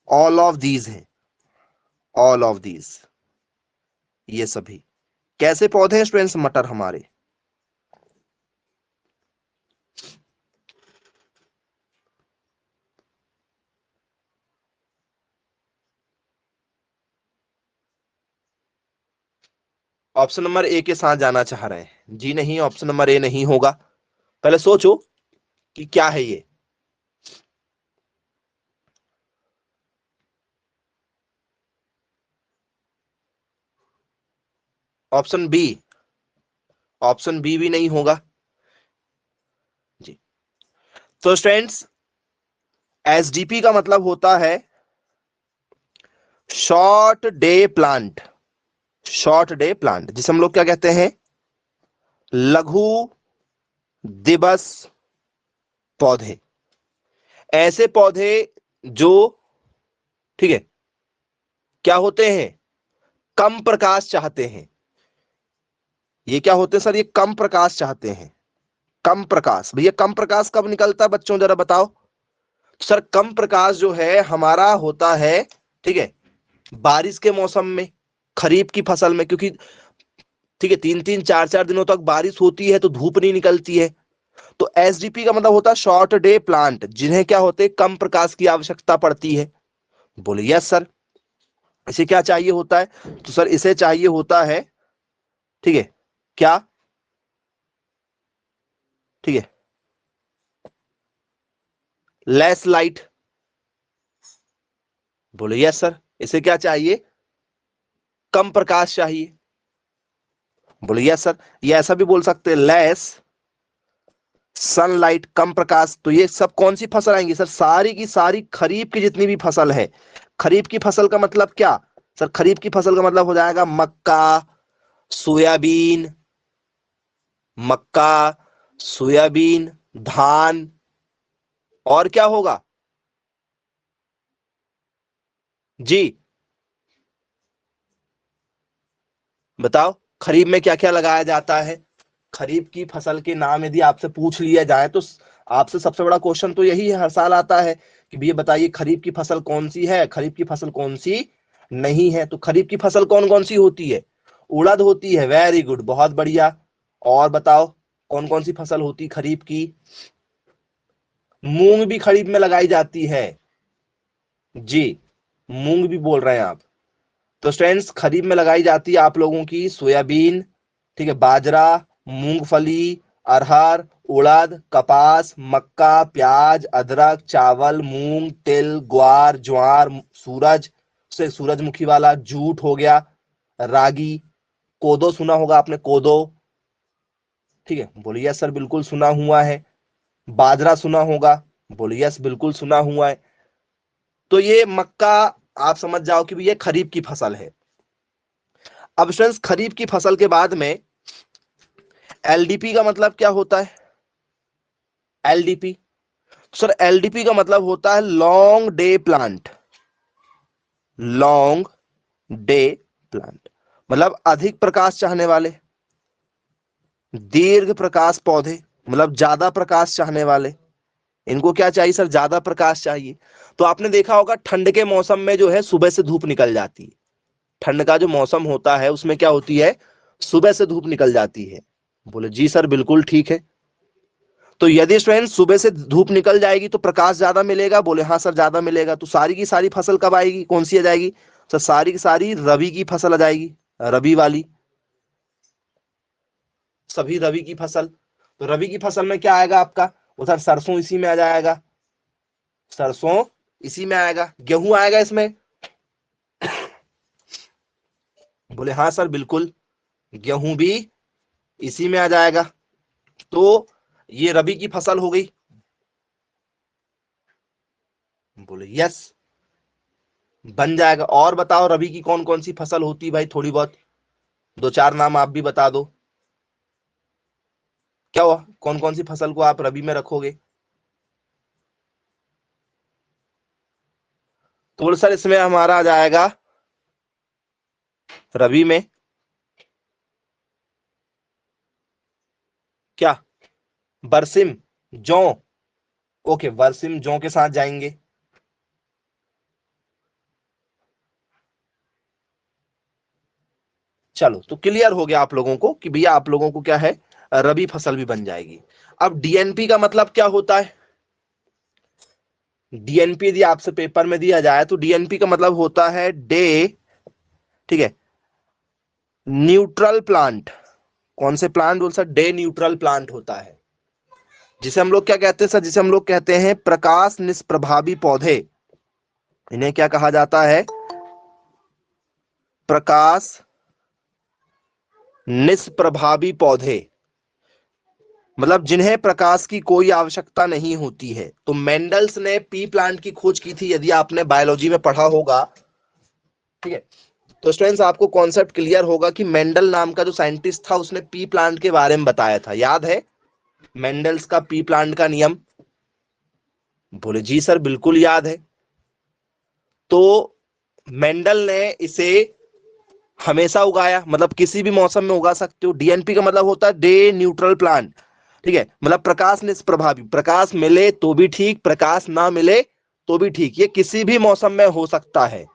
ऑल ऑफ दीज हैं? ऑल ऑफ दीज, ये सभी कैसे पौधे हैं स्टूडेंट्स मटर हमारे? ऑप्शन नंबर ए के साथ जाना चाह रहे हैं? जी नहीं, ऑप्शन नंबर ए नहीं होगा। पहले सोचो कि क्या है ये। ऑप्शन बी, ऑप्शन बी भी नहीं होगा जी। तो स्टूडेंट्स, एसडीपी का मतलब होता है short day plant. Short day plant जिसे हम लोग क्या कहते हैं? लघु दिवस पौधे। ऐसे पौधे जो, ठीक है, क्या होते हैं? कम प्रकाश चाहते हैं। ये क्या होते हैं सर? ये कम प्रकाश चाहते हैं। कम प्रकाश, भैया कम प्रकाश कब निकलता है बच्चों, जरा बताओ। तो सर कम प्रकाश जो है हमारा होता है, ठीक है, बारिश के मौसम में, खरीफ की फसल में, क्योंकि ठीक है 3-3 4-4 दिनों तक बारिश होती है तो धूप नहीं निकलती है। तो एसडीपी का मतलब होता है शॉर्ट डे प्लांट, जिन्हें क्या होते हैं? कम प्रकाश की आवश्यकता पड़ती है। बोले यस सर। इसे क्या चाहिए होता है? तो सर इसे चाहिए होता है, ठीक है, क्या? ठीक है, लेस लाइट। बोले यस सर। इसे क्या चाहिए? कम प्रकाश चाहिए। बोले यस सर। ये ऐसा भी बोल सकते हैं, लेस सनलाइट, कम प्रकाश। तो ये सब कौन सी फसल आएंगी सर? सारी की सारी खरीफ की जितनी भी फसल है। खरीफ की फसल का मतलब क्या सर? खरीफ की फसल का मतलब हो जाएगा मक्का, सोयाबीन, मक्का, सोयाबीन, धान, और क्या होगा जी? बताओ, खरीफ में क्या क्या लगाया जाता है? खरीफ की फसल के नाम यदि आपसे पूछ लिया जाए तो आपसे सबसे बड़ा क्वेश्चन तो यही हर साल आता है कि भैया बताइए खरीफ की फसल कौन सी है, खरीफ की फसल कौन सी नहीं है। तो खरीफ की फसल कौन कौन सी होती है? उड़द होती है, वेरी गुड, बहुत बढ़िया। और बताओ कौन कौन सी फसल होती खरीफ की? मूंग भी खरीफ में लगाई जाती है जी, मूंग भी बोल रहे हैं आप। तो स्टूडेंट्स, खरीफ में लगाई जाती है आप लोगों की सोयाबीन, ठीक है, बाजरा, मूंगफली, अरहर, उड़द, कपास, मक्का, प्याज, अदरक, चावल, मूंग, तिल, ग्वार, ज्वार, सूरज से सूरजमुखी वाला जूट हो गया, रागी, कोदो सुना होगा आपने, कोदो, ठीक है, बोलिए यस सर बिल्कुल सुना हुआ है। बाजरा सुना होगा, बोलिए यस बिल्कुल सुना हुआ है। तो ये मक्का, आप समझ जाओ कि ये खरीफ की फसल है। अब स्टूडेंट्स, खरीफ की फसल के बाद में एलडीपी का मतलब क्या होता है? एलडीपी, सर एलडीपी का मतलब होता है long day plant. Long day plant मतलब अधिक प्रकाश चाहने वाले, दीर्घ प्रकाश पौधे, मतलब ज्यादा प्रकाश चाहने वाले। इनको क्या चाहिए सर? ज्यादा प्रकाश चाहिए। तो आपने देखा होगा ठंड के मौसम में जो है सुबह से धूप निकल जाती है। ठंड का जो मौसम होता है उसमें क्या होती है? सुबह से धूप निकल जाती है। बोले जी सर बिल्कुल ठीक है। तो यदि स्टूडेंट सुबह से धूप निकल जाएगी तो प्रकाश ज्यादा मिलेगा? बोले हाँ सर ज्यादा मिलेगा। तो सारी की सारी फसल कब आएगी? कौन सी आ जाएगी सर? सारी की सारी रबी की फसल आ जाएगी, रबी वाली, सभी रबी की फसल। तो रबी की फसल में क्या आएगा आपका? उधर सरसों इसी में आ जाएगा, सरसों इसी में आएगा, गेहूं आएगा इसमें? बोले हाँ सर बिल्कुल, गेहूं भी इसी में आ जाएगा। तो ये रबी की फसल हो गई। बोले यस, बन जाएगा। और बताओ रबी की कौन कौन सी फसल होती है भाई? थोड़ी बहुत दो चार नाम आप भी बता दो। क्या हुआ, कौन कौन सी फसल को आप रबी में रखोगे? तो सर इसमें हमारा आ जाएगा रबी में क्या? बरसिम, जौ। ओके, बरसिम जौ के साथ जाएंगे। चलो तो क्लियर हो गया आप लोगों को कि भैया आप लोगों को क्या है, रबी फसल भी बन जाएगी। अब डीएनपी का मतलब क्या होता है? डीएनपी यदि आपसे पेपर में दिया जाए तो डीएनपी का मतलब होता है डे, ठीक है, न्यूट्रल प्लांट, कौन से प्लांट बोल सर? डे न्यूट्रल प्लांट होता है, जिसे हम लोग क्या कहते हैं सर? जिसे हम लोग कहते हैं प्रकाश निष्प्रभावी पौधे। इन्हें क्या कहा जाता है? प्रकाश निष्प्रभावी पौधे, मतलब जिन्हें प्रकाश की कोई आवश्यकता नहीं होती है। तो मेंडल्स ने पी प्लांट की खोज की थी, यदि आपने बायोलॉजी में पढ़ा होगा। ठीक है, तो स्टूडेंट्स आपको कॉन्सेप्ट क्लियर होगा कि मेंडल नाम का जो साइंटिस्ट था उसने पी प्लांट के बारे में बताया था। याद है मेंडल्स का पी प्लांट का नियम? बोले जी सर बिल्कुल याद है। तो मेंडल ने इसे हमेशा उगाया, मतलब किसी भी मौसम में उगा सकते हो। डीएनपी का मतलब होता है डे न्यूट्रल प्लांट। ठीक है, मतलब प्रकाश निष्प्रभावी, प्रकाश मिले तो भी ठीक, प्रकाश ना मिले तो भी ठीक, ये किसी भी मौसम में हो सकता है।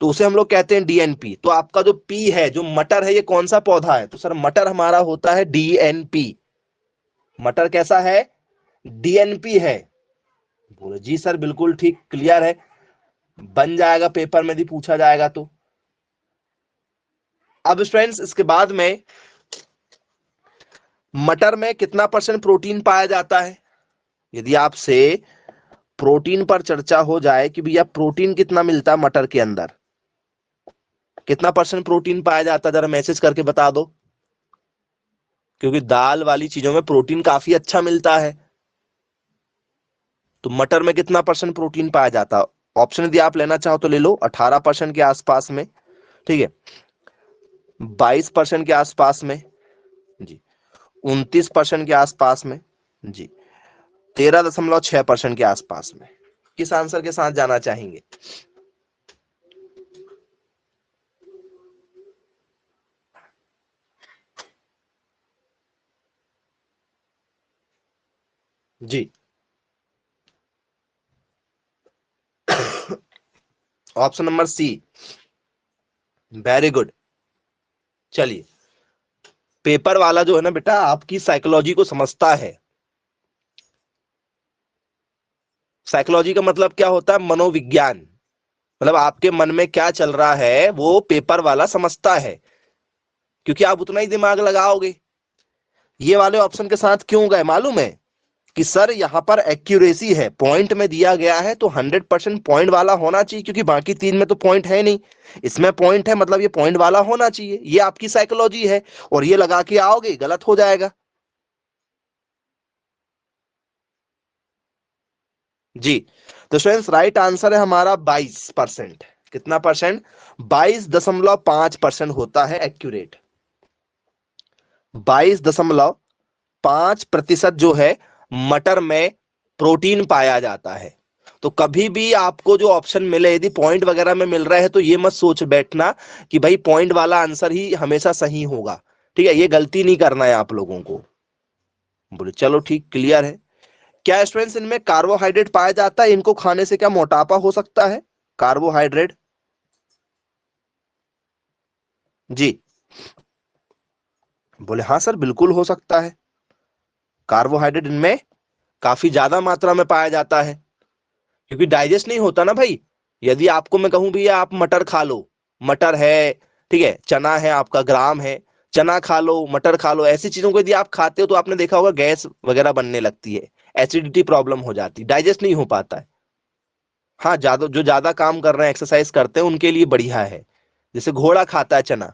तो उसे हम लोग कहते हैं डीएनपी। तो आपका जो पी है, जो मटर है, ये कौन सा पौधा है? तो सर मटर हमारा होता है डीएनपी। मटर कैसा है? डीएनपी है। बोले जी सर बिल्कुल ठीक, क्लियर है, बन जाएगा पेपर में भी पूछा जाएगा तो। अब स्टूडेंट्स इसके बाद में मटर में कितना परसेंट प्रोटीन पाया जाता है? यदि आपसे प्रोटीन पर चर्चा हो जाए कि भैया प्रोटीन कितना मिलता है मटर के अंदर, कितना परसेंट प्रोटीन पाया जाता है, जरा मैसेज करके बता दो, क्योंकि दाल वाली चीजों में प्रोटीन काफी अच्छा मिलता है। तो मटर में कितना परसेंट प्रोटीन पाया जाता है? ऑप्शन यदि आप लेना चाहो तो ले लो, 18% के आसपास में, ठीक है, 22% के आसपास में जी, 29% के आसपास में जी, 13.6% के आसपास में। किस आंसर के साथ जाना चाहेंगे? जी, option number C, very good. चलिए, पेपर वाला जो है ना बेटा, आपकी साइकोलॉजी को समझता है। साइकोलॉजी का मतलब क्या होता है? मनोविज्ञान, मतलब आपके मन में क्या चल रहा है वो पेपर वाला समझता है, क्योंकि आप उतना ही दिमाग लगाओगे। ये वाले ऑप्शन के साथ क्यों गए मालूम है? कि सर यहाँ पर एक्यूरेसी है, पॉइंट में दिया गया है तो 100% पॉइंट वाला होना चाहिए, क्योंकि बाकी तीन में तो पॉइंट है नहीं, इसमें पॉइंट है, मतलब ये पॉइंट वाला होना चाहिए। ये आपकी साइकोलॉजी है, और ये लगा के आओगे गलत हो जाएगा। जी, तो स्टूडेंट्स राइट आंसर है हमारा 22%। कितना परसेंट? 22.5% होता है एक्यूरेट। 22.5% जो है मटर में प्रोटीन पाया जाता है। तो कभी भी आपको जो ऑप्शन मिले, यदि पॉइंट वगैरह में मिल रहा है, तो ये मत सोच बैठना कि भाई पॉइंट वाला आंसर ही हमेशा सही होगा। ठीक है, ये गलती नहीं करना है आप लोगों को। बोले चलो ठीक, क्लियर है। क्या स्टूडेंट्स इनमें कार्बोहाइड्रेट पाया जाता है? इनको खाने से क्या मोटापा हो सकता है? कार्बोहाइड्रेट जी, बोले हाँ सर बिल्कुल हो सकता है। कार्बोहाइड्रेट इनमें काफी ज्यादा मात्रा में पाया जाता है, क्योंकि डाइजेस्ट नहीं होता ना भाई। यदि आपको मैं कहूं भैया आप मटर खा लो, मटर है, ठीक है, चना है, आपका ग्राम है, चना खा लो, मटर खा लो, ऐसी चीजों को यदि आप खाते हो तो आपने देखा होगा गैस वगैरह बनने लगती है, एसिडिटी प्रॉब्लम हो जाती, डाइजेस्ट नहीं हो पाता है। हाँ, ज्यादा जो ज्यादा काम कर रहे हैं, एक्सरसाइज करते हैं, उनके लिए बढ़िया है। जैसे घोड़ा खाता है चना,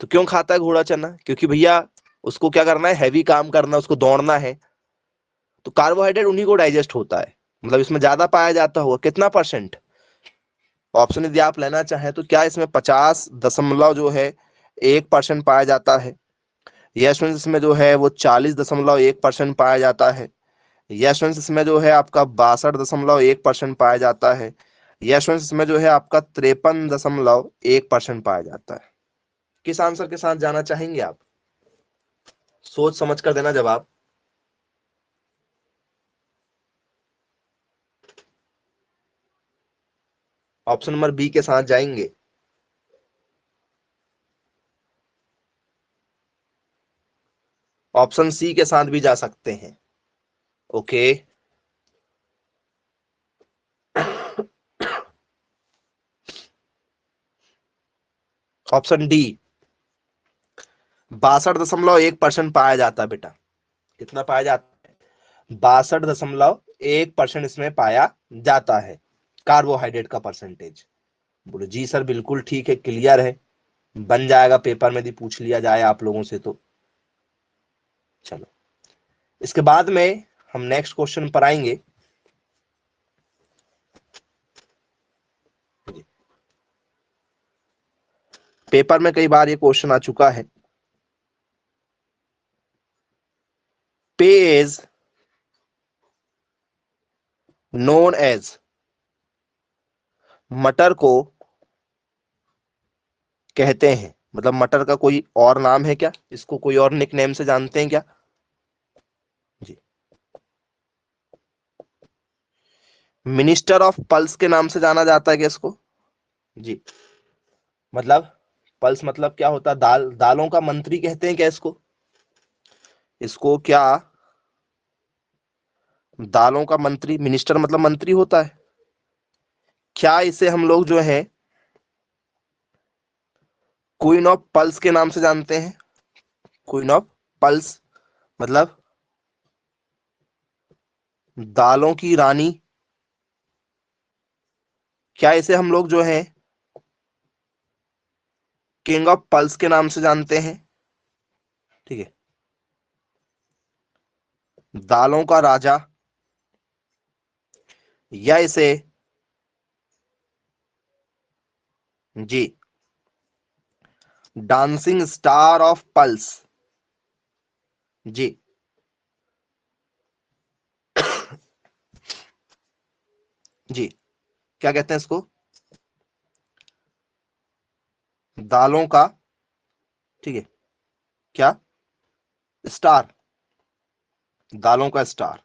तो क्यों खाता है घोड़ा चना? क्योंकि भैया उसको क्या करना है, हैवी काम करना है, उसको दौड़ना है। तो कार्बोहाइड्रेट उन्हीं को डाइजेस्ट होता है, मतलब इसमें ज्यादा पाया जाता होगा। कितना परसेंट? ऑप्शन यदि आप लेना चाहें तो क्या इसमें 50 दशमलव जो है 1% पाया जाता है? यस फ्रेंड्स, इसमें जो है वो 40.1% पाया जाता है। यस फ्रेंड्स, इसमें जो है आपका 62.1% पाया जाता है। यस फ्रेंड्स, इसमें जो है आपका 53.1% पाया जाता है। किस आंसर के साथ जाना चाहेंगे आप? सोच समझ कर देना जवाब। ऑप्शन नंबर बी के साथ जाएंगे? ऑप्शन सी के साथ भी जा सकते हैं। ओके, ऑप्शन डी 62.1% पाया जाता है बेटा। कितना पाया जाता है? 62.1% इसमें पाया जाता है कार्बोहाइड्रेट का परसेंटेज। बोले जी सर बिल्कुल ठीक है, क्लियर है, बन जाएगा पेपर में यदि पूछ लिया जाए आप लोगों से तो। चलो इसके बाद में हम नेक्स्ट क्वेश्चन पर आएंगे। पेपर में कई बार ये क्वेश्चन आ चुका है। पे इज नोन एज, मटर को कहते हैं, मतलब मटर का कोई और नाम है क्या? इसको कोई और निक नेम से जानते हैं क्या? जी, मिनिस्टर ऑफ पल्स के नाम से जाना जाता है क्या इसको? जी, मतलब पल्स मतलब क्या होता है? दाल, दालों का मंत्री कहते हैं क्या इसको? इसको क्या दालों का मंत्री, मिनिस्टर मतलब मंत्री होता है क्या? इसे हम लोग जो है क्वीन ऑफ पल्स के नाम से जानते हैं। क्वीन ऑफ पल्स मतलब दालों की रानी। क्या इसे हम लोग जो है किंग ऑफ पल्स के नाम से जानते हैं? ठीक है, दालों का राजा, या इसे जी डांसिंग स्टार ऑफ पल्स। जी, जी, क्या कहते हैं इसको? दालों का, ठीक है, क्या? स्टार, दालों का स्टार।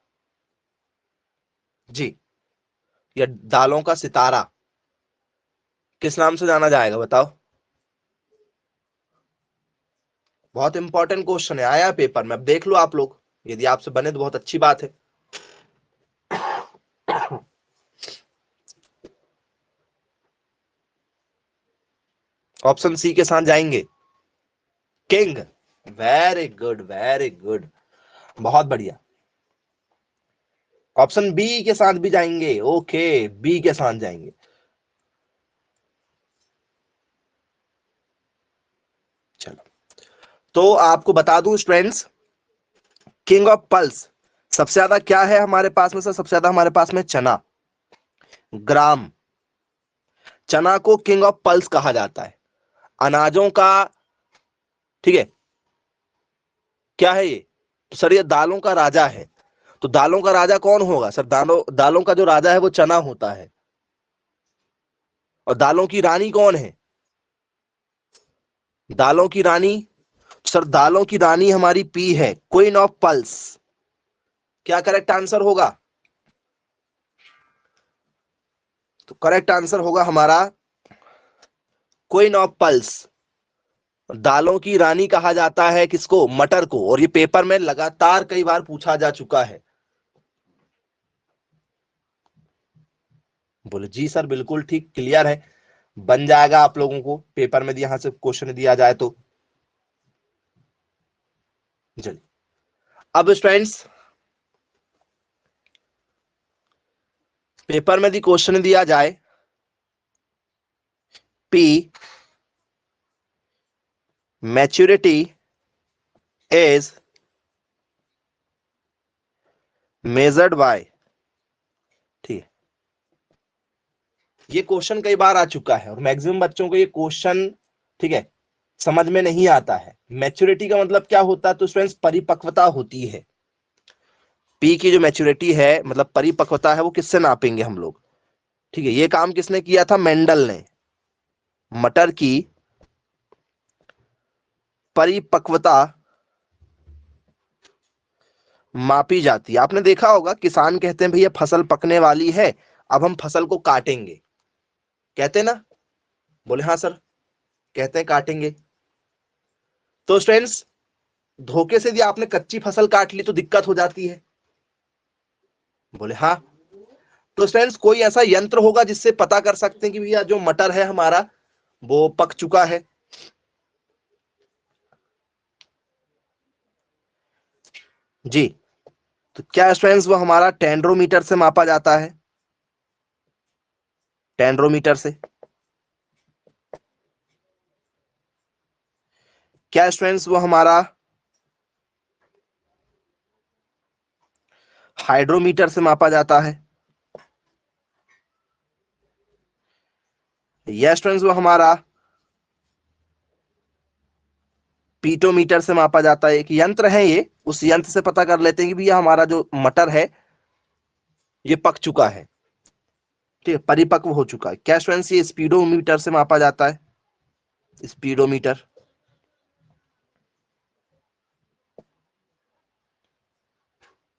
जी, या दालों का सितारा, किस नाम से जाना जाएगा बताओ? बहुत इंपॉर्टेंट क्वेश्चन है, आया पेपर में, अब देख लो आप लोग, यदि आपसे बने तो बहुत अच्छी बात है। ऑप्शन सी के साथ जाएंगे, king. Very good, very good, बहुत बढ़िया। ऑप्शन बी के साथ भी जाएंगे, ओके, बी के साथ जाएंगे। चलो, तो आपको बता दूं स्टूडेंट्स, किंग ऑफ पल्स सबसे ज्यादा क्या है हमारे पास में? सर सबसे ज्यादा हमारे पास में चना, ग्राम। चना को किंग ऑफ पल्स कहा जाता है, अनाजों का। ठीक है, क्या है ये? तो सर ये दालों का राजा है। तो दालों का राजा कौन होगा सर? दालों दालों का जो राजा है वो चना होता है। और दालों की रानी कौन है? दालों की रानी, सर दालों की रानी हमारी पी है, क्वीन ऑफ पल्स। क्या करेक्ट आंसर होगा? तो करेक्ट आंसर होगा हमारा क्वीन ऑफ पल्स। दालों की रानी कहा जाता है किसको? मटर को। और ये पेपर में लगातार कई बार पूछा जा चुका है। बोले जी सर बिल्कुल ठीक, क्लियर है, बन जाएगा आप लोगों को पेपर में यहां से क्वेश्चन दिया जाए तो। चलिए, अब स्टूडेंट्स पेपर में यदि क्वेश्चन दिया जाए, P maturity is measured by, ठीक है, ये क्वेश्चन कई बार आ चुका है और मैक्सिमम बच्चों को ये क्वेश्चन, ठीक है, समझ में नहीं आता है। मैच्योरिटी का मतलब क्या होता है? तो स्टूडेंट्स परिपक्वता होती है। पी की जो मैच्योरिटी है मतलब परिपक्वता है, वो किससे नापेंगे हम लोग? ठीक है, ये काम किसने किया था? मेंडल ने। मटर की परिपक्वता मापी जाती है। आपने देखा होगा किसान कहते हैं भैया फसल पकने वाली है, अब हम फसल को काटेंगे, कहते हैं ना? बोले हाँ सर, कहते हैं काटेंगे। तो स्टूडेंट्स धोखे से यदि आपने कच्ची फसल काट ली तो दिक्कत हो जाती है। बोले हाँ। तो स्टूडेंट्स कोई ऐसा यंत्र होगा जिससे पता कर सकते हैं कि भैया जो मटर है हमारा वो पक चुका है? जी। तो क्या स्टूडेंट्स वो हमारा टेंड्रोमीटर से मापा जाता है? टेंड्रोमीटर से। क्या स्टूडेंट्स वो हमारा हाइड्रोमीटर से मापा जाता है? या स्टूडेंट्स वो हमारा पीटोमीटर से मापा जाता है? एक यंत्र है ये, उस यंत्र से पता कर लेते हैं कि भैया हमारा जो मटर है ये पक चुका है, ठीक है, परिपक्व हो चुका है। क्या स्टूडेंट्स ये स्पीडोमीटर से मापा जाता है? स्पीडोमीटर।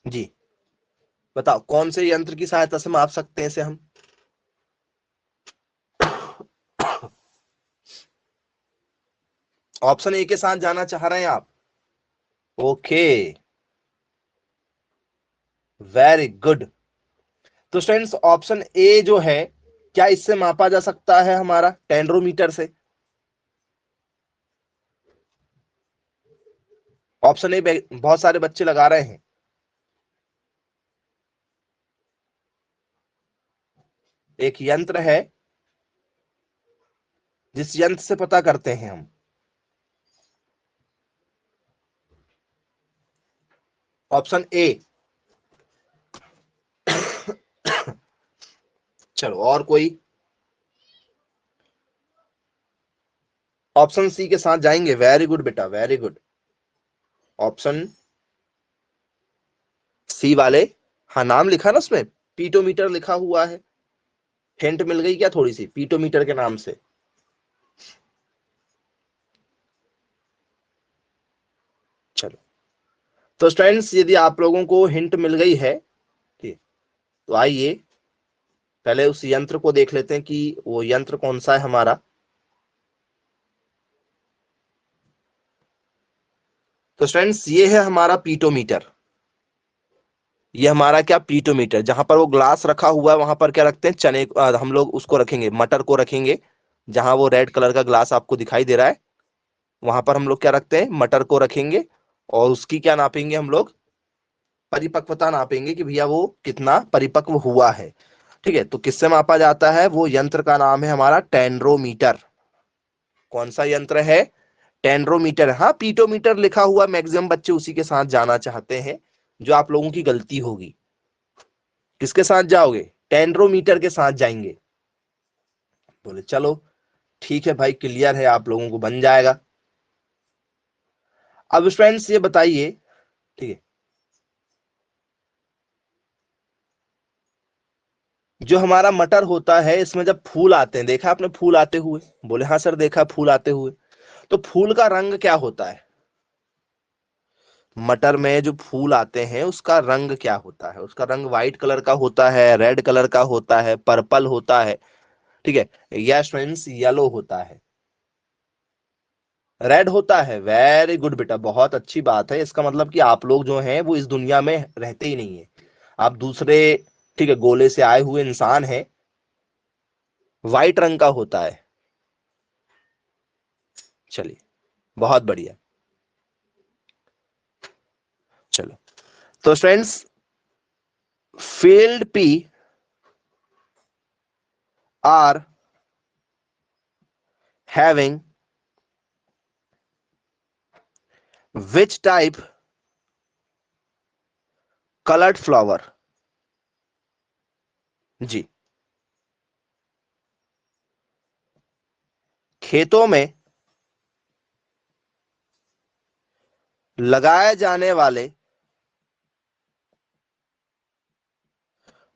जी। बताओ कौन से यंत्र की सहायता से माप सकते हैं इसे हम? ऑप्शन ए के साथ जाना चाह रहे हैं आप? Okay, very good. तो स्टूडेंट्स ऑप्शन ए जो है, क्या इससे मापा जा सकता है हमारा टेंड्रोमीटर से? ऑप्शन ए बहुत सारे बच्चे लगा रहे हैं। एक यंत्र है जिस यंत्र से पता करते हैं हम। Option A. चलो और कोई? ऑप्शन सी के साथ जाएंगे? वेरी गुड बेटा, वेरी गुड। ऑप्शन सी वाले, हाँ नाम लिखा ना उसमें, पीटोमीटर लिखा हुआ है। हिंट मिल गई क्या थोड़ी सी पीटोमीटर के नाम से? चलो, तो स्टूडेंट्स यदि आप लोगों को हिंट मिल गई है, ठीक, तो आइए पहले उस यंत्र को देख लेते हैं कि वो यंत्र कौन सा है हमारा। तो स्टूडेंट्स ये है हमारा पीटोमीटर। ये हमारा क्या, पीटोमीटर। जहां पर वो ग्लास रखा हुआ है वहां पर क्या रखते हैं, चने हम लोग उसको रखेंगे, मटर को रखेंगे। जहां वो रेड कलर का ग्लास आपको दिखाई दे रहा है, वहां पर हम लोग क्या रखते हैं, मटर को रखेंगे। और उसकी क्या नापेंगे हम लोग, परिपक्वता नापेंगे कि भैया वो कितना परिपक्व हुआ है। ठीक है, तो किससे मापा जाता है? वो यंत्र का नाम है हमारा टेंड्रोमीटर। कौन सा यंत्र है? टेंड्रोमीटर। हाँ, पीटोमीटर लिखा हुआ, मैक्सिमम बच्चे उसी के साथ जाना चाहते हैं, जो आप लोगों की गलती होगी। किसके साथ जाओगे? टेंड्रोमीटर के साथ जाएंगे। बोले चलो ठीक है भाई, क्लियर है, आप लोगों को बन जाएगा। अब फ्रेंड्स ये बताइए, ठीक है, जो हमारा मटर होता है इसमें जब फूल आते हैं, देखा आपने फूल आते हुए? बोले हाँ सर देखा फूल आते हुए। तो फूल का रंग क्या होता है? मटर में जो फूल आते हैं उसका रंग क्या होता है? उसका रंग व्हाइट कलर का होता है, रेड कलर का होता है, पर्पल होता है, ठीक है, या फ्रेंड्स येलो होता है? रेड होता है। वेरी गुड बेटा, बहुत अच्छी बात है। इसका मतलब कि आप लोग जो हैं वो इस दुनिया में रहते ही नहीं है, आप दूसरे, ठीक है, गोले से आए हुए इंसान हैं। व्हाइट रंग का होता है। चलिए, बहुत बढ़िया। चलो, तो friends field pea are having which type coloured flower? जी। खेतों में लगाए जाने वाले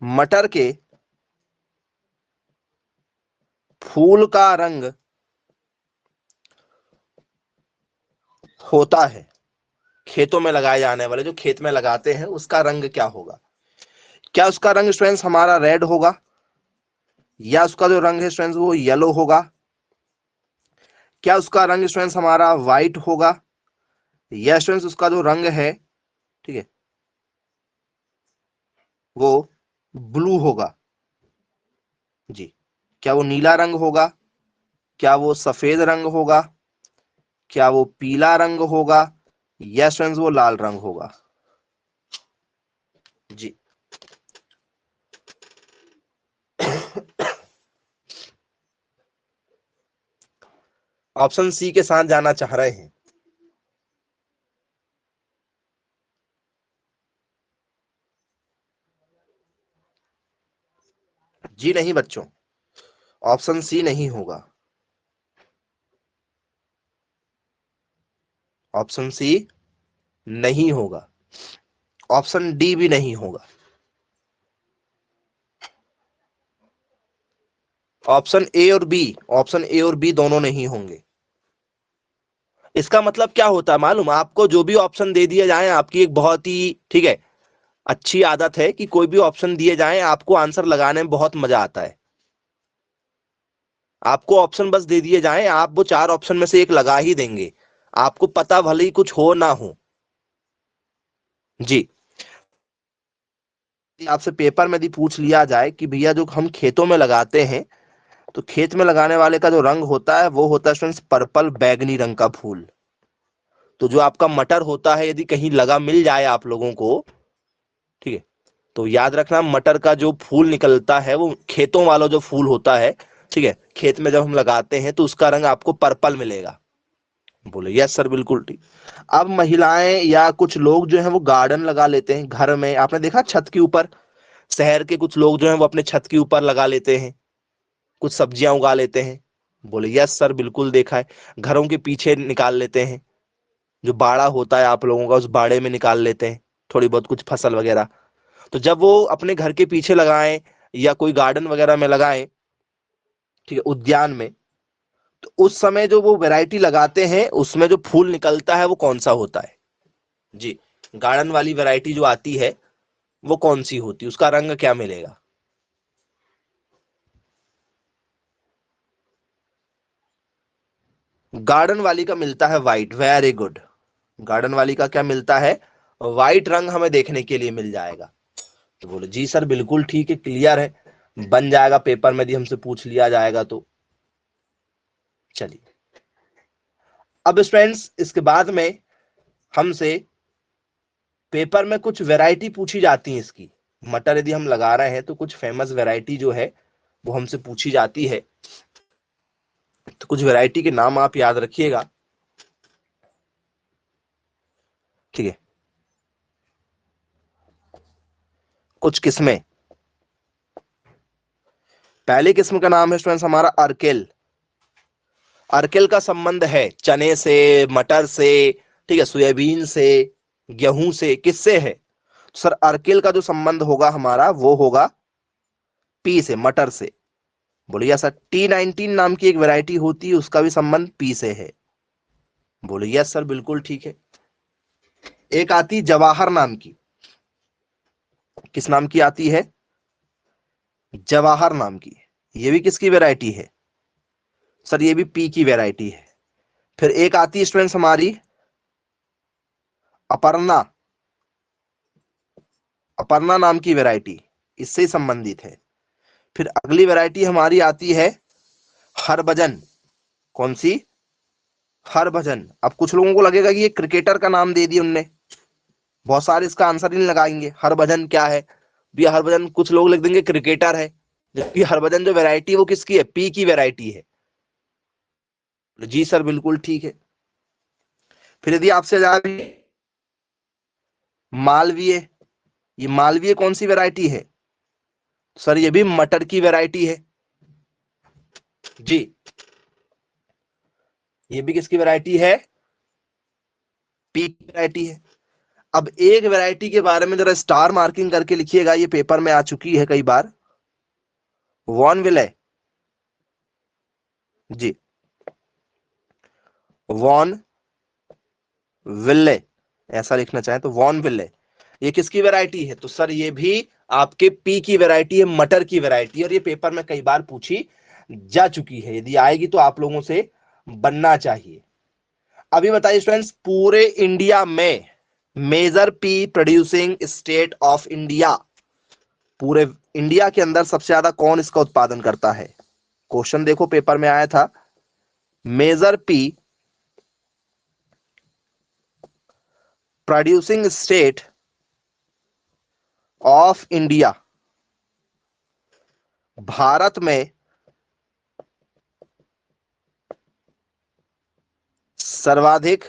मटर के फूल का रंग होता है, खेतों में लगाए जाने वाले, जो खेत में लगाते हैं उसका रंग क्या होगा? क्या उसका रंग स्टूडेंट्स हमारा रेड होगा, या उसका जो रंग है स्टूडेंट्स वो येलो होगा, क्या उसका रंग स्टूडेंट्स हमारा व्हाइट होगा, या स्टूडेंट्स उसका जो रंग है, ठीक है, वो ब्लू होगा? जी। क्या वो नीला रंग होगा, क्या वो सफेद रंग होगा, क्या वो पीला रंग होगा, या स्टूडेंट्स वो लाल रंग होगा? जी। ऑप्शन सी के साथ जाना चाह रहे हैं? जी नहीं बच्चों, ऑप्शन सी नहीं होगा। ऑप्शन सी नहीं होगा। ऑप्शन डी भी नहीं होगा। ऑप्शन ए और बी, ऑप्शन ए और बी दोनों नहीं होंगे। इसका मतलब क्या होता है मालूम आपको? जो भी ऑप्शन दे दिए जाए, आपकी एक बहुत ही ठीक है अच्छी आदत है कि कोई भी ऑप्शन दिए जाए आपको आंसर लगाने में बहुत मजा आता है। आपको ऑप्शन बस दे दिए जाएं, आप वो चार ऑप्शन में से एक लगा ही देंगे, आपको पता भले ही कुछ हो ना हो। जी। आपसे पेपर में यदि पूछ लिया जाए कि भैया जो हम खेतों में लगाते हैं, तो खेत में लगाने वाले का जो रंग होता है वो होता है स्टूडेंट्स पर्पल बैगनी रंग का फूल। तो जो आपका मटर होता है यदि कहीं लगा मिल जाए आप लोगों को, ठीक है, तो याद रखना मटर का जो फूल निकलता है वो खेतों वाला जो फूल होता है, ठीक है, खेत में जब हम लगाते हैं तो उसका रंग आपको पर्पल मिलेगा। बोले यस सर बिल्कुल ठीक। अब महिलाएं या कुछ लोग जो है वो गार्डन लगा लेते हैं घर में, आपने देखा छत के ऊपर, शहर के कुछ लोग जो है वो अपने छत के ऊपर लगा लेते हैं, कुछ सब्जियां उगा लेते हैं। बोले यस सर बिल्कुल देखा है। घरों के पीछे निकाल लेते हैं, जो बाड़ा होता है आप लोगों का उस बाड़े में निकाल लेते हैं थोड़ी बहुत कुछ फसल वगैरह। तो जब वो अपने घर के पीछे लगाएं या कोई गार्डन वगैरह में लगाएं, ठीक है, उद्यान में, तो उस समय जो वो वैरायटी लगाते हैं उसमें जो फूल निकलता है वो कौन सा होता है? जी। गार्डन वाली वैरायटी जो आती है वो कौन सी होती है, उसका रंग क्या मिलेगा? गार्डन वाली का मिलता है वाइट, वेरी गुड। गार्डन वाली का क्या मिलता है? वाइट रंग हमें देखने के लिए मिल जाएगा। तो बोले जी सर बिल्कुल ठीक है, क्लियर है, बन जाएगा पेपर में यदि हमसे पूछ लिया जाएगा तो। चलिए, अब स्टूडेंट्स इसके बाद में हमसे पेपर में कुछ वैरायटी पूछी जाती है इसकी। मटर यदि हम लगा रहे हैं तो कुछ फेमस वैरायटी जो है वो हमसे पूछी जाती है। तो कुछ वैरायटी के नाम आप याद रखिएगा, ठीक है। कुछ किस्में, पहली किस्म का नाम है स्टूडेंट्स हमारा अर्केल। अर्केल का संबंध है चने से, मटर से, ठीक है, सोयाबीन से, गेहूं से, किससे है? सर अर्केल का जो संबंध होगा हमारा वो होगा पी से, मटर से। बोलिए सर T19 नाम की एक वैरायटी होती है उसका भी संबंध पी से है। बोलिए यस सर बिल्कुल ठीक है। एक आती जवाहर नाम की, किस नाम की आती है? जवाहर नाम की। ये भी किसकी वैरायटी है? सर ये भी पी की वैरायटी है। फिर एक आती है स्टूडेंट्स हमारी अपर्णा, अपर्णा नाम की वैरायटी, इससे संबंधित है। फिर अगली वैरायटी हमारी आती है हरभजन। कौन सी? हरभजन। अब कुछ लोगों को लगेगा कि ये क्रिकेटर का नाम दे दिया उनने, बहुत सारे इसका आंसर ही नहीं लगाएंगे हरभजन क्या है भी। हरभजन कुछ लोग लिख देंगे क्रिकेटर है, जबकि हरभजन जो वैरायटी है वो किसकी है? पी की वैरायटी है। जी सर बिल्कुल ठीक है। फिर यदि आपसे जाए मालवीय, ये मालवीय कौन सी वैरायटी है? सर ये भी मटर की वैरायटी है। जी, ये भी किसकी वैरायटी है? पी की वैरायटी है। अब एक वैरायटी के बारे में जरा स्टार मार्किंग करके लिखिएगा, ये पेपर में आ चुकी है कई बार, वॉन विले। जी, वॉन विले, ऐसा लिखना चाहे तो वॉन विले। ये किसकी वैरायटी है? तो सर ये भी आपके पी की वैरायटी है, मटर की वैरायटी है, और ये पेपर में कई बार पूछी जा चुकी है, यदि आएगी तो आप लोगों से बनना चाहिए। अभी बताइए स्टूडेंट्स, पूरे इंडिया में major pea producing state of India, पूरे इंडिया के अंदर सबसे ज्यादा कौन इसका उत्पादन करता है? क्वेश्चन देखो पेपर में आया था, major pea producing state of India, Bharat में सर्वाधिक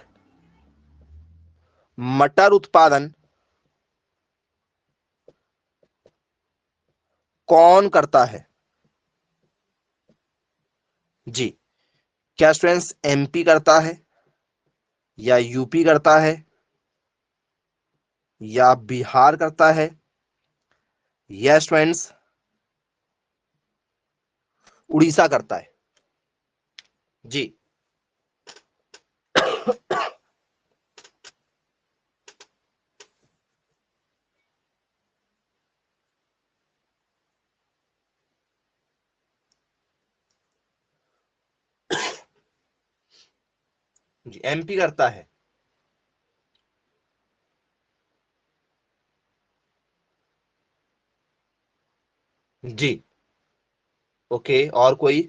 मटर उत्पादन कौन करता है? जी, क्या स्टूडेंट्स एमपी करता है, या यूपी करता है, या बिहार करता है, या स्टूडेंट्स उड़ीसा करता है? जी, जी एमपी करता है। जी, ओके, और कोई?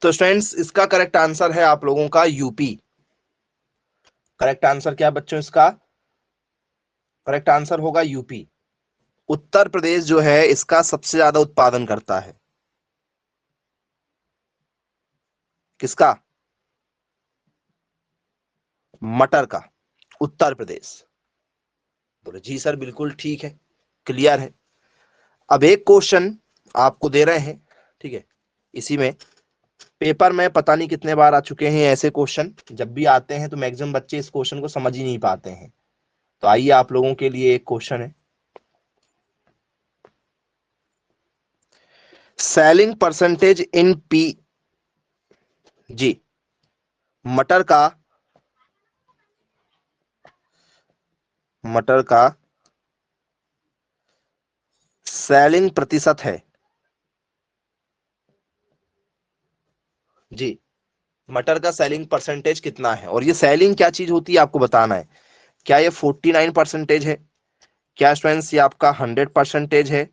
तो स्टूडेंट्स इसका करेक्ट आंसर है आप लोगों का यूपी। करेक्ट आंसर क्या बच्चों इसका? करेक्ट आंसर होगा यूपी। उत्तर प्रदेश जो है इसका सबसे ज्यादा उत्पादन करता है। किसका? मटर का। उत्तर प्रदेश। बोले जी सर बिल्कुल ठीक है, क्लियर है। अब एक क्वेश्चन आपको दे रहे हैं, ठीक है, इसी में पेपर में पता नहीं कितने बार आ चुके हैं ऐसे क्वेश्चन, जब भी आते हैं तो मैक्सिमम बच्चे इस क्वेश्चन को समझ ही नहीं पाते हैं। तो आइए आप लोगों के लिए एक क्वेश्चन है, सेलिंग परसेंटेज इन पी। जी, मटर का, मटर का सेलिंग प्रतिशत है। जी, मटर का सेलिंग परसेंटेज कितना है, और ये सेलिंग क्या चीज होती है आपको बताना है। क्या ये 49% है? क्या स्टूडेंट्स ये आपका 100% है?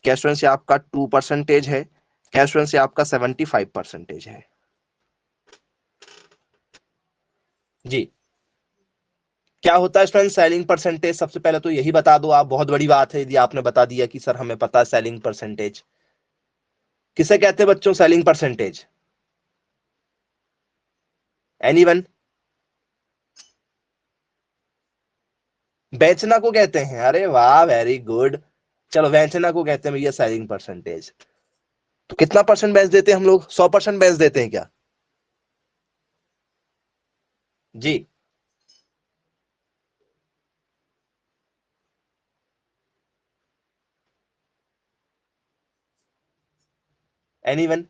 क्या स्टूडेंट्स ये आपका 2% है? क्या स्टूडेंट्स ये आपका 75% है? जी, क्या होता है स्टूडेंट सेलिंग परसेंटेज? सबसे पहले तो यही बता दो आप, बहुत बड़ी बात है यदि आपने बता दिया कि सर हमें पता है सेलिंग परसेंटेज। किसे कहते हैं बच्चों सेलिंग परसेंटेज? एनीवन? बेचना को कहते हैं? अरे वाह, वेरी गुड। चलो बेचना को कहते हैं भैया सेलिंग परसेंटेज। तो कितना परसेंट बेच देते हैं हम लोग? 100% बेच देते हैं क्या? जी, एनीवन?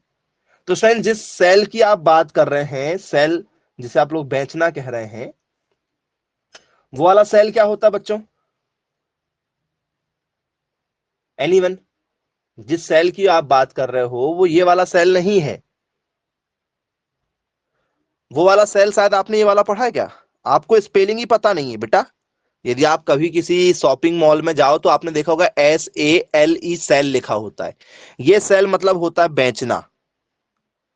तो फ्रेंड जिस सेल की आप बात कर रहे हैं, सेल जिसे आप लोग बेचना कह रहे हैं, वो वाला सेल क्या होता है बच्चों? एनीवन? जिस सेल की आप बात कर रहे हो वो ये वाला सेल नहीं है। वो वाला सेल शायद आपने ये वाला पढ़ा है क्या? आपको स्पेलिंग ही पता नहीं है बेटा? यदि आप कभी किसी शॉपिंग मॉल में जाओ तो आपने देखा होगा SALE सेल लिखा होता है। ये सेल मतलब होता है बेचना।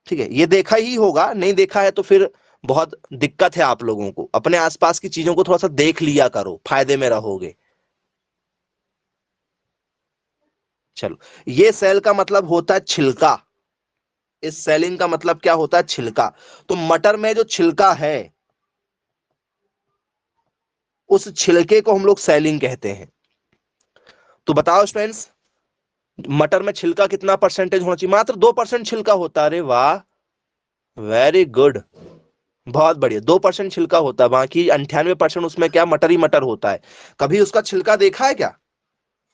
ठीक है, ये देखा ही होगा, नहीं देखा है तो फिर बहुत दिक्कत है आप लोगों को। अपने आसपास की चीजों को थोड़ा सा देख लिया करो, फायदे में रहोगे। चलो, ये सेल का मतलब होता है छिलका। इस सेलिंग का मतलब क्या होता है? छिलका। तो मटर में जो छिलका है, उस छिलके को हम लोग सेलिंग कहते हैं। तो बताओ स्टूडेंट्स, मटर में छिलका कितना परसेंटेज होना चाहिए? मात्र 2% छिलका होता है। अरे वाह, वेरी गुड, बहुत बढ़िया। 2% छिलका होता है, बाकी 98% उसमें क्या मटर ही मटर होता है। कभी उसका छिलका देखा है क्या?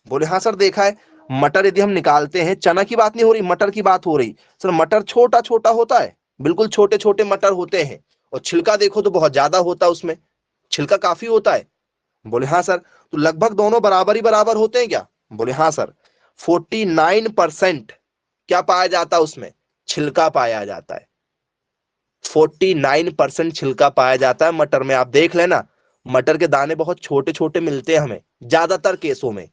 बोले हाँ सर देखा है। मटर यदि हम निकालते हैं, चना की बात नहीं हो रही, मटर की बात हो रही। सर मटर छोटा छोटा होता है, बिल्कुल छोटे छोटे मटर होते हैं, और छिलका देखो तो बहुत ज्यादा होता है उसमें, छिलका काफी होता है। बोले हाँ सर। तो लगभग दोनों बराबर ही बराबर होते हैं क्या? बोले हाँ सर। 49% क्या पाया जाता है उसमें? छिलका पाया जाता है। 49% छिलका पाया जाता है मटर में। आप देख लेना, मटर के दाने बहुत छोटे छोटे मिलते हैं हमें ज्यादातर केसों में।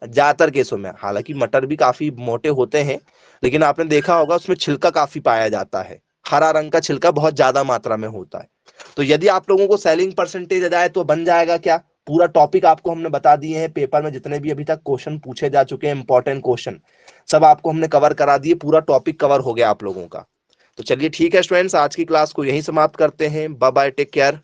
ज्यादातर केसों में, हालांकि मटर भी काफी मोटे होते हैं, लेकिन आपने देखा होगा उसमें छिलका काफी पाया जाता है, हरा रंग का छिलका बहुत ज्यादा मात्रा में होता है। तो यदि आप लोगों को सेलिंग परसेंटेज आ जाए तो बन जाएगा क्या, पूरा टॉपिक आपको हमने बता दिए हैं, पेपर में जितने भी अभी तक क्वेश्चन पूछे जा चुके हैं, इंपॉर्टेंट क्वेश्चन सब आपको हमने कवर करा दिए, पूरा टॉपिक कवर हो गया आप लोगों का। तो चलिए ठीक है स्टूडेंट्स, आज की क्लास को यहीं समाप्त करते हैं। Bye bye, take care.